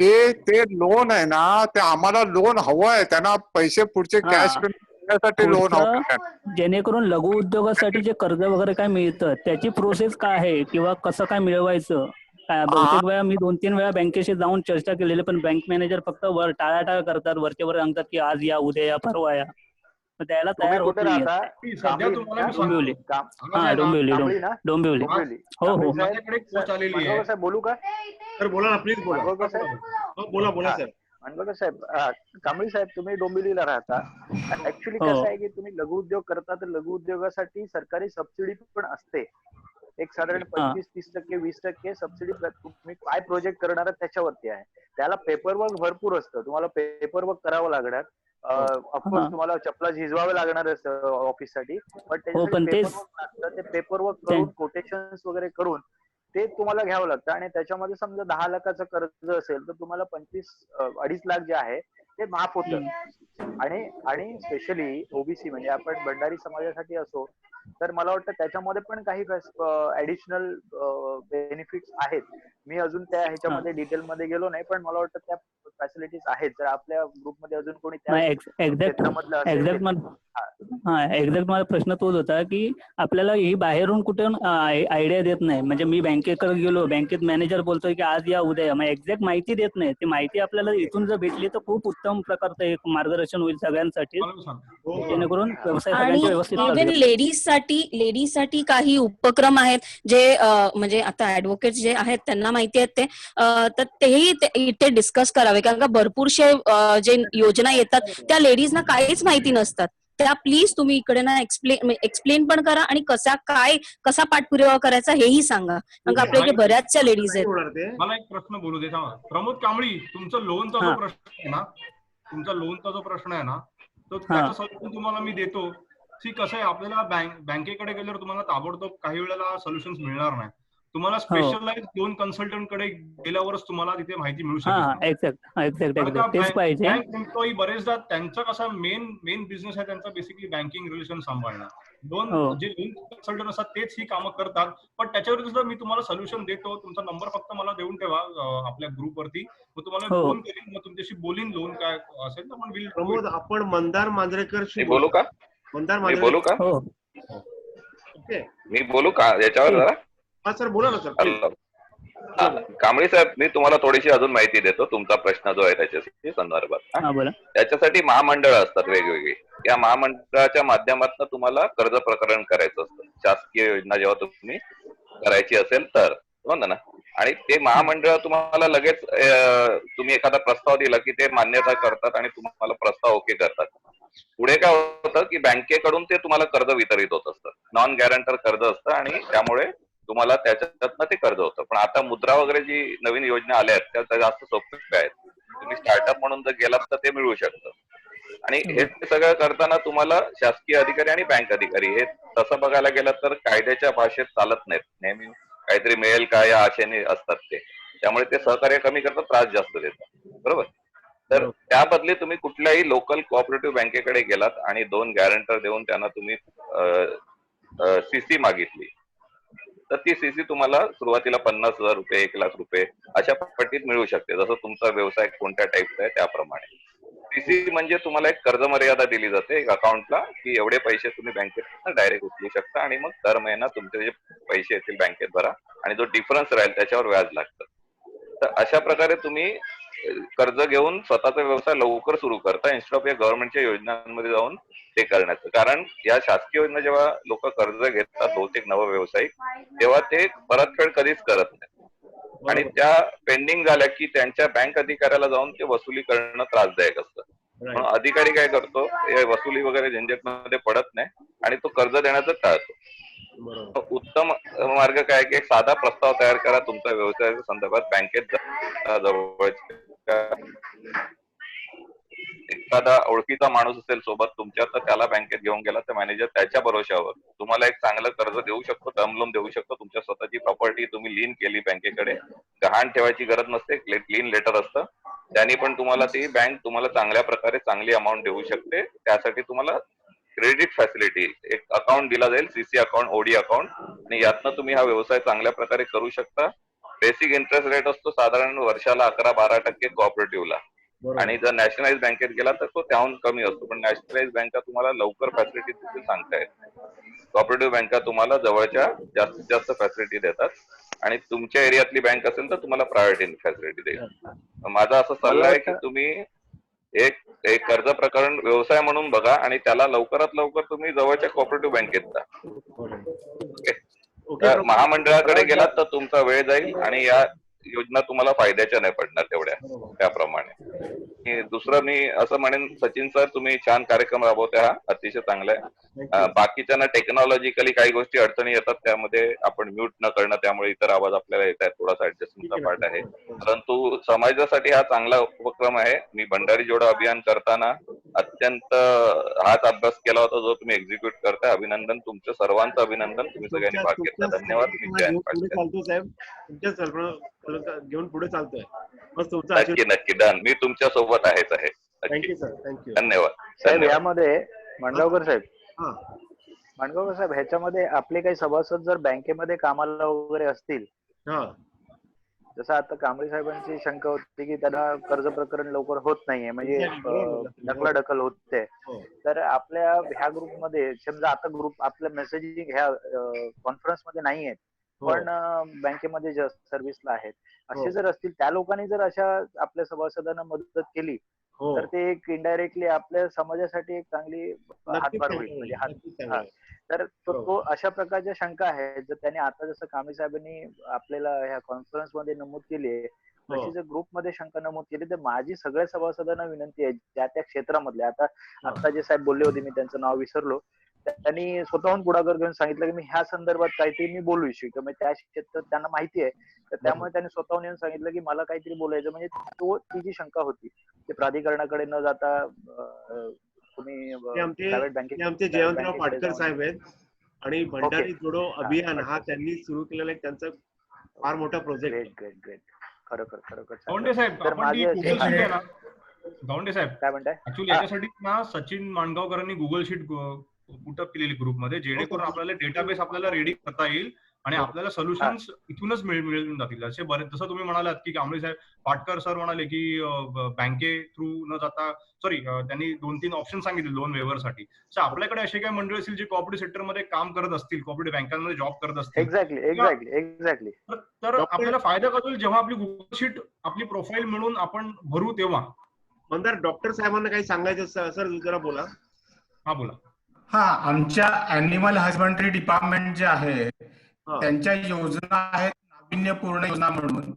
ते लोन आहे ना, ते आम्हाला लोन हवं आहे, त्यांना पैसे पुढचे कॅश पेमेंट लोन हवं आहे. जेणेकरून लघु उद्योगासाठी जे कर्ज वगैरे काय मिळतं त्याची प्रोसेस काय आहे किंवा कसं काय मिळवायचं. बहुतेक वेळा मी 2-3 वेळा बँकेशी जाऊन चर्चा केलेली, पण बँक मॅनेजर फक्त वर टाळाटाळ करतात, वरचे वर सांगतात की आज या, उद्या या, परवा या. द्यायला तयार होत नाही. सध्या तुम्हाला मी डोंबिवली. सांगतो. हा डोंबिवली. डोंबिवली. हो हो. माझ्याकडे एक पोस्ट आलेली आहे. साहेब बोलू का? सर बोला ना, प्लीज बोला. बोला सर. मांडवकर साहेब, कांबळी साहेब, तुम्ही डोंबिवलीला राहता. ऍक्च्युली कसं आहे की तुम्ही लघु उद्योग करता, तर लघु उद्योगासाठी सरकारी सबसिडी पण असते. एक साधारण 25-30%, 20% सबसिडी तुम्ही काय प्रोजेक्ट करणार त्याच्यावरती आहे. त्याला पेपरवर्क भरपूर असतं, तुम्हाला पेपरवर्क करावं लागणार. ऑफकोर्स तुम्हाला चपला झिजवावे लागणार असतं ऑफिससाठी, पण त्याच्यासाठी ते पेपरवर्क करून कोटेशन्स वगैरे करून ते तुम्हाला घ्यावं लागतं. आणि त्याच्यामध्ये समजा 10 लाखाचं कर्ज असेल तर तुम्हाला 25-2.5 लाख जे आहे ते माफ होतं. आणि स्पेशली ओबीसी म्हणजे आपण भंडारी समाजासाठी असो तर मला वाटतं त्याच्यामध्ये पण काही ऍडिशनल बेनिफिट्स आहेत. मी अजून त्या ह्याच्यामध्ये डिटेलमध्ये गेलो नाही, पण मला वाटतं त्या फॅसिलिटीज आहेत. जर आपल्या ग्रुपमध्ये अजून कोणी एक्झॅक्ट माझा प्रश्न तोच होता की आपल्याला ही बाहेरून कुठून आयडिया देत नाही. म्हणजे मी बँकेकडे गेलो, बँकेत मॅनेजर बोलतोय की आज या, उद्या या, मग एक्झॅक्ट माहिती देत नाही. ती माहिती आपल्याला इथून जर भेटली तर खूप उत्तम प्रकारचं एक मार्गदर्शन होईल सगळ्यांसाठी, जेणेकरून व्यवसाय सगळ्यांचे व्यवस्थित इव्हन लेडीजसाठी काही उपक्रम आहेत जे म्हणजे आता ऍडव्होकेट जे आहेत त्यांना माहिती आहेत ते, तर तेही इथे डिस्कस करावे. कारण का भरपूरशे जे योजना येतात त्या लेडीजना काहीच माहिती नसतात. त्या प्लीज तुम्ही इकडे ना एक्सप्लेन पण करा आणि कसा पाठपुरावा करायचा हेही सांगा. कारण का आपल्या इथे बऱ्याचशा लेडीज आहेत. मला एक प्रश्न बोलू दे. प्रमोद कांबळी, तुमचा लोनचा जो प्रश्न आहे ना, तो त्याचं सोल्युशन तुम्हाला मी देतो. कसं आहे, आपल्याला बँकेकडे गेल्यावर तुम्हाला ताबडतोब काही वेळेला सोल्युशन मिळणार नाही. तुम्हाला स्पेशलाइज लोन कन्सल्टंट कडे गेल्यावरच तुम्हाला तिथे माहिती मिळू शकते. बँक एम्प्लॉई बरेचदा त्यांचा कसा मेन बिझनेस आहे त्यांचा बेसिकली बँकिंग रिलेशन सांभाळणं. जे लोन कन्सल्टंट असतात तेच ही कामं करतात. पण त्याच्यावर सुद्धा मी तुम्हाला सोल्युशन देतो. तुमचा नंबर फक्त मला देऊन ठेवा आपल्या ग्रुपवरती, मग तुम्हाला फोन करीन, मग तुमच्याशी बोलीन लोन काय असेल तर. पण प्रमोद, आपण मंदार मांजरेकर बोलू का? मी बोलू का याच्यावर जरा? हा सर बोला ना सर. कांबळी साहेब, मी तुम्हाला थोडीशी अजून माहिती देतो तुमचा प्रश्न जो आहे त्याच्या संदर्भात. त्याच्यासाठी महामंडळ असतात वेगवेगळी. या महामंडळाच्या माध्यमातून तुम्हाला कर्ज प्रकरण करायचं असतं. शासकीय योजना जेव्हा तुम्ही करायची असेल तर, समजा ना. आणि ते महामंडळ तुम्हाला लगेच तुम्ही एखादा प्रस्ताव दिला की ते मान्यता करतात आणि तुम्हाला प्रस्ताव ओके करतात. पुढे काय होतं की बँकेकडून ते तुम्हाला कर्ज वितरित होत असतं. नॉन गॅरंटर कर्ज असतं आणि त्यामुळे तुम्हाला त्याच्यातनं ते कर्ज होतं. पण आता मुद्रा वगैरे जी नवीन योजना आल्या आहेत त्या जास्त सोप्या आहेत. तुम्ही स्टार्टअप म्हणून जर गेलात तर ते मिळू शकतं. आणि हे सगळं करताना तुम्हाला शासकीय अधिकारी आणि बँक अधिकारी हे तसं बघायला गेलं तर कायद्याच्या भाषेत चालत नाहीत. नेहमी काहीतरी मिळेल का या आशेने असतात ते. त्यामुळे ते सहकार्य कमी करतात, त्रास जास्त देतात. बरोबर. तर त्या बदली तुम्ही कुठल्याही लोकल कोऑपरेटिव्ह बँकेकडे गेलात आणि 2 गॅरंटर देऊन त्यांना तुम्ही सीसी मागितली तर ती सीसी तुम्हाला सुरुवातीला 50,000 रुपये, 1 लाख रुपये अशा पट्टीत मिळू शकते. जसं तुमचा व्यवसाय कोणत्या टाईपचा आहे त्याप्रमाणे. सीसी म्हणजे तुम्हाला एक कर्ज मर्यादा दिली जाते एक अकाउंटला की एवढे पैसे तुम्ही बँकेत डायरेक्ट उचलू शकता आणि मग दर महिना तुमचे जे पैसे येतील बँकेत भरा आणि जो डिफरन्स राहील त्याच्यावर व्याज लागतं. तर अशा प्रकारे तुम्ही कर्ज घेऊन स्वतःचा व्यवसाय लवकर सुरू करता इन्स्टेड ऑफ या गव्हर्नमेंटच्या योजनांमध्ये जाऊन ते करण्याचं. कारण या शासकीय योजना जेव्हा लोक कर्ज घेतात बहुतेक नवव्यवसायिक, तेव्हा ते परतफेड कधीच करत नाही आणि त्या पेंडिंग झाल्या की त्यांच्या बँक अधिकाऱ्याला जाऊन ते वसुली करणं त्रासदायक असतं. म्हणून अधिकारी काय करतो, वसुली वगैरे झंझटमध्ये पडत नाही आणि तो कर्ज देण्याचं टाळतो. उत्तम मार्ग काय की एक साधा प्रस्ताव तयार करा तुमच्या व्यवसायाच्या संदर्भात बँकेत जवळच्या एखादा ओळखीचा माणूस असेल सोबत तुमच्या तर त्याला बँकेत घेऊन गेला तर मॅनेजर त्याच्या भरोश्यावर तुम्हाला एक चांगलं कर्ज देऊ शकतो, टर्म लोन देऊ शकतो. तुमच्या स्वतःची प्रॉपर्टी तुम्ही लीन केली बँकेकडे, गहाण ठेवायची गरज नसते, क्लीन लेटर असतं, त्यांनी पण तुम्हाला ती बँक तुम्हाला चांगल्या प्रकारे चांगली अमाऊंट देऊ शकते. त्यासाठी तुम्हाला क्रेडिट फॅसिलिटी एक अकाउंट दिला जाईल, सीसी अकाउंट, ओडी अकाउंट, आणि यातनं तुम्ही हा व्यवसाय चांगल्या प्रकारे करू शकता. बेसिक इंटरेस्ट रेट असतो साधारण वर्षाला 11-12% कोऑपरेटिव्हला, आणि जर नॅशनलाइज बँकेत गेला तर तो त्याहून कमी असतो. पण नॅशनलाइज बँका तुम्हाला लवकर फॅसिलिटी देखील सांगतायत. कोऑपरेटिव्ह बँका तुम्हाला जवळच्या जास्तीत जास्त फॅसिलिटी देतात, आणि तुमच्या एरियातली बँक असेल तर तुम्हाला प्रायोरिटी फॅसिलिटी देईल. माझा असा सल्ला आहे की तुम्ही एक कर्ज प्रकरण व्यवसाय म्हणून बघा, आणि त्याला लवकरात लवकर तुम्ही जवळच्या कोऑपरेटिव्ह बँकेत जा. महामंडळाकडे गेलात तर तुमचा वेळ जाईल, आणि या योजना तुम्हाला फायद्याच्या नाही पडणार तेवढ्या. त्याप्रमाणे दुसरं मी असं म्हणेन, सचिन सर तुम्ही छान कार्यक्रम राबवते, हा अतिशय चांगला आहे. बाकीच्यांना टेक्नॉलॉजिकली काही गोष्टी अडचणी येतात, त्यामध्ये आपण म्यूट न करणं, त्यामुळे इतर आवाज आपल्याला येत आहेत, थोडासा ऍडजस्टमेंटचा पार्ट आहे. परंतु समाजासाठी हा चांगला उपक्रम आहे. मी भंडारी जोडो अभियान करताना अत्यंत हाच अभ्यास केला होता जो तुम्ही एक्झिक्यूट करताय. अभिनंदन, तुमचं सर्वांचं अभिनंदन, तुम्ही सगळ्यांनी भाग घेतला. धन्यवाद. घेऊन पुढे चालतोय. नक्की नक्की डन, मी तुमच्या सोबत आहेच आहे. Thank you sir, thank you. धन्यवाद. साहेब यामध्ये मांडगावकर साहेब ह्याच्यामध्ये आपले काही सभासद जर बँकेमध्ये कामाला वगैरे असतील, जसं आता कांबळे साहेबांची शंका होती की त्यांना कर्ज प्रकरण लवकर होत नाहीये, म्हणजे ढकलाढकल होते, तर आपल्या ह्या ग्रुपमध्ये समजा आता ग्रुप आपल्या मेसेजिंग ह्या कॉन्फरन्स मध्ये नाही आहेत, पण बँकेमध्ये सर्व्हिसला आहेत, असे जर असतील, त्या लोकांनी जर अशा आपल्या सभासदांना मदत केली तर ते एक इनडायरेक्टली आपल्या समाजासाठी एक चांगली हातभार होईल. म्हणजे तर तो अशा प्रकारच्या शंका आहेत. जर त्यांनी आता जसं कांबळे साहेबांनी आपल्याला ह्या कॉन्फरन्स मध्ये नमूद केली आहे, तशी जर ग्रुपमध्ये शंका नमूद केली तर माझी सगळ्या सभासदांना विनंती आहे, त्या क्षेत्रामधले, आता जे साहेब बोलले होते, मी त्यांचं नाव विसरलो, त्यांनी स्वतःहून पुढाकार घेऊन सांगितलं की मी ह्या संदर्भात काहीतरी मी बोलू इच्छितो, म्हणजे त्या क्षेत्रात त्यांना माहिती आहे, तर त्यामुळे त्यांनी स्वतःहून येऊन सांगितलं की मला काहीतरी बोलायचं. म्हणजे ती जी शंका होती ते प्राधिकरणाकडे न जाता तुम्ही प्रायव्हेट बँकेत, आमचे जयवंतराव पाटकर साहेब आहेत, आणि भंडारी जोडो अभियान हा त्यांनी सुरू केलेला एक त्यांचा फार मोठा प्रोजेक्ट. ग्रेट खरोखर गौंडे साहेब, आपण ती गुगल शीट आहे ना, गौंडे साहेब काय म्हणताय, ऍक्च्युली याच्यासाठी ना सचिन मांडगावकरांनी गुगल शीट पुटअप केलेली ग्रुपमध्ये, जेणेकरून आपल्याला डेटाबेस आपल्याला रेडी करता येईल आणि आपल्याला सोल्युशन्स इथूनच मिळून जातील. असे बरेच, जसं तुम्ही म्हणालात की कांबळे साहेब, पाटकर सर म्हणाले की बँके थ्रू न जाता, सॉरी त्यांनी 2-3 ऑप्शन सांगितले लोन वेव्हरसाठी. आपल्याकडे असे काही मंडळी असतील जे कॉर्पोरेट सेक्टरमध्ये काम करत असतील, कॉर्पोरेट बँकांमध्ये जॉब करत असतील, एक्झॅक्टली तर आपल्याला फायदा कसा होईल जेव्हा आपली गुगल शीट, आपली प्रोफाईल मिळून आपण भरू तेव्हा. मंदार, डॉक्टर साहेबांना काही सांगायचं सर, जरा बोला. हा बोला. हा, आमच्या अॅनिमल हजबंड्री डिपार्टमेंट जे आहे त्यांच्या योजना आहेत नाविन्यपूर्ण योजना म्हणून.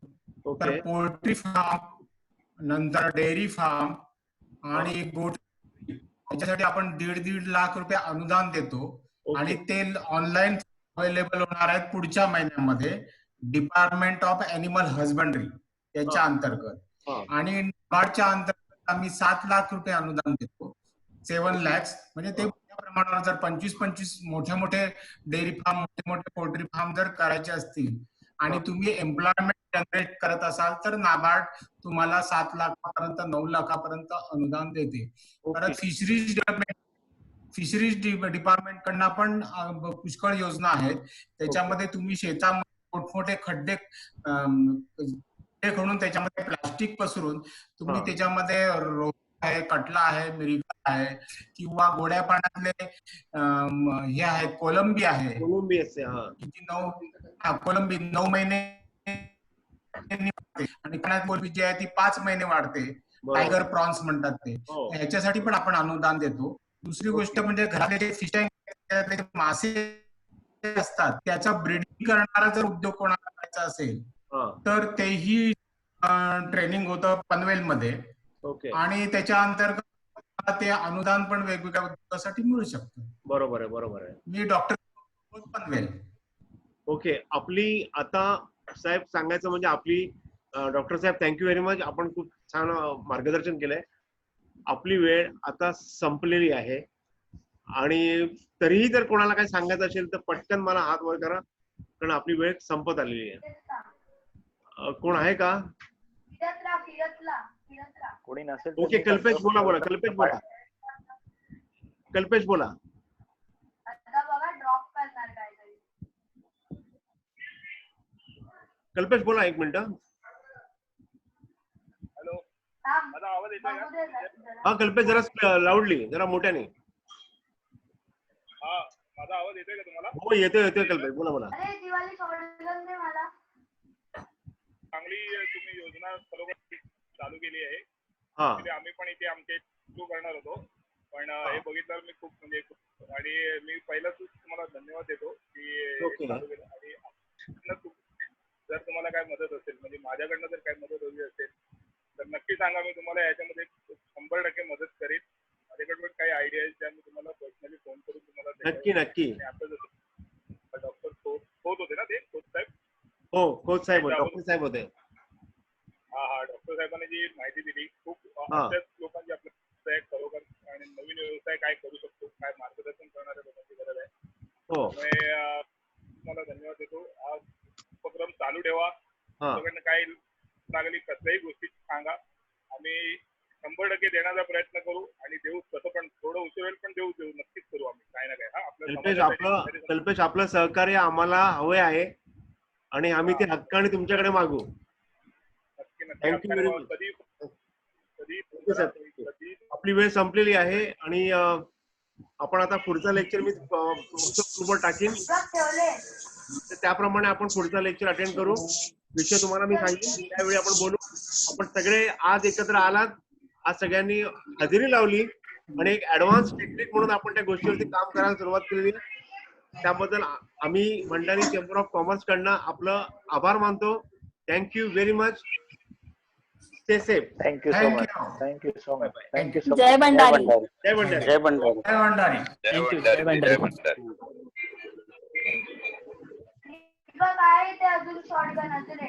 तर पोल्ट्री फार्म, नंतर डेअरी फार्म आणि गोट, याच्यासाठी आपण 1.5 लाख रुपये अनुदान देतो, आणि ते ऑनलाईन अवेलेबल होणार आहेत पुढच्या महिन्यामध्ये डिपार्टमेंट ऑफ अॅनिमल हजबंड्री याच्या अंतर्गत. आणि नाबार्डच्या अंतर्गत आम्ही 7 लाख रुपये अनुदान देतो, 7 lakhs. म्हणजे ते प्रमाणावर जर 25 मोठे डेअरी फार्म, मोठे पोल्ट्री फार्म जर करायचे असतील आणि तुम्ही एम्प्लॉयमेंट जनरेट करत असाल तर नाबार्ड तुम्हाला 7 लाखापर्यंत 9 लाखापर्यंत अनुदान देते. परत फिशरीज डिपार्टमेंट कडनं पण पुष्कळ योजना आहेत. त्याच्यामध्ये तुम्ही शेतामध्ये मोठमोठे खड्डे खणून त्याच्यामध्ये प्लास्टिक पसरून तुम्ही त्याच्यामध्ये आहे, कटला आहे, मिरिका आहे, किंवा गोड्या पाण्यातले हे आहेत, कोलंबी आहे, कोलंबी 9 महिने आणि कोलंबी जी आहे ती 5 महिने वाढते, टायगर प्रॉन्स म्हणतात ते. ह्याच्यासाठी पण आपण अनुदान देतो. दुसरी गोष्ट म्हणजे घरातले जे फिश टँक मासे असतात त्याचा ब्रीडिंग करणारा जर उद्योग कोणाला करायचा असेल तर तेही ट्रेनिंग होतं पनवेलमध्ये, आणि त्याच्या अंतर्गत ते अनुदान पण वेगवेगळ्या उद्योगासाठी मिळू शकतं. बरोबर आहे. मी डॉक्टर पनवेल. ओके, आपली आता साहेब सांगायचं म्हणजे आपली डॉक्टर साहेब थँक्यू व्हेरी मच, आपण खूप छान मार्गदर्शन केलंय. आपली वेळ आता संपलेली आहे आणि तरीही जर कोणाला काही सांगायचं असेल तर पटकन मला हात वर करा, कारण आपली वेळ संपत आलेली आहे. कोण आहे का? कोणी नसेल ओके, कल्पेश बोला बोला. कल्पेश बोला. कल्पेश बोला. कल्पेश बोला, एक मिनिट. हा कल्पेश, जरा लाऊडली, जरा मोठ्याने. माझा आवाज येतोय का तुम्हाला? हो येतोय कल्पेश, बोला बोला. चांगली तुम्ही योजना खरोखर चालू केली आहे. हा. आम्ही पण इथे आमचे सुरू करणार होतो, पण हे बघितल्यावर मी खूप म्हणजे आणि मी पहिलाच तुम्हाला धन्यवाद देतो की चालू केलं. आणि जर तुम्हाला काय मदत असेल, म्हणजे माझ्याकडनं जर काय मदत हवी असेल तर नक्की सांगा. मी तुम्हाला याच्यामध्ये 100% मदत करेन. माझ्याकडे काही आयडिया आहेत ज्या मी तुम्हाला पर्सनली फोन करून तुम्हाला नक्की. आता डॉक्टर खोत होते ना ते, खोत साहेब? हो, खोत साहेब, डॉक्टर साहेब होते. हा, डॉक्टर साहेबांनी जी माहिती दिली, खूप अशाच लोकांची आपल्या खरोखर आणि नवीन व्यवसाय काय करू शकतो, काय मार्गदर्शन करणाऱ्या लोकांची गरज आहे. त्यामुळे तुम्हाला धन्यवाद देतो. हा उपक्रम चालू ठेवा. तुमच्याकडनं काय लागली कसल्याही गोष्टी सांगा, आम्ही 100% देण्याचा प्रयत्न करू आणि देऊ. कसं पण थोडं उशिरा पण देऊ नक्कीच करू आम्ही काय ना काय. कल्पेश, आपलं सहकार्य आम्हाला हवे आहे आणि आम्ही ते हक्काने तुमच्याकडे मागू. Thank you very much. आपली वेळ संपलेली आहे आणि आपण आता पुढचा लेक्चर मी ग्रुपवर टाकीन, तर त्याप्रमाणे आपण पुढचा लेक्चर अटेंड करू. विषय तुम्हाला मी सांगेन, त्यावेळी आपण बोलू. आपण सगळे आज एकत्र आलात, आज सगळ्यांनी हजेरी लावली आणि एक ऍडव्हान्स टेक्निक म्हणून आपण त्या गोष्टीवरती काम करायला सुरुवात केली. त्याबद्दल आम्ही भंडारी चेंबर ऑफ कॉमर्स कडनं आपलं आभार मानतो. Thank you very much. Stay safe. Thank you so much. Thank you so much. Thank you so much. Jai Bhandari. Jai Bhandari. Jai Bhandari. Jai Bhandari. Thank you. Jai Bhandari. काय ते अजून शॉर्ट गन असेल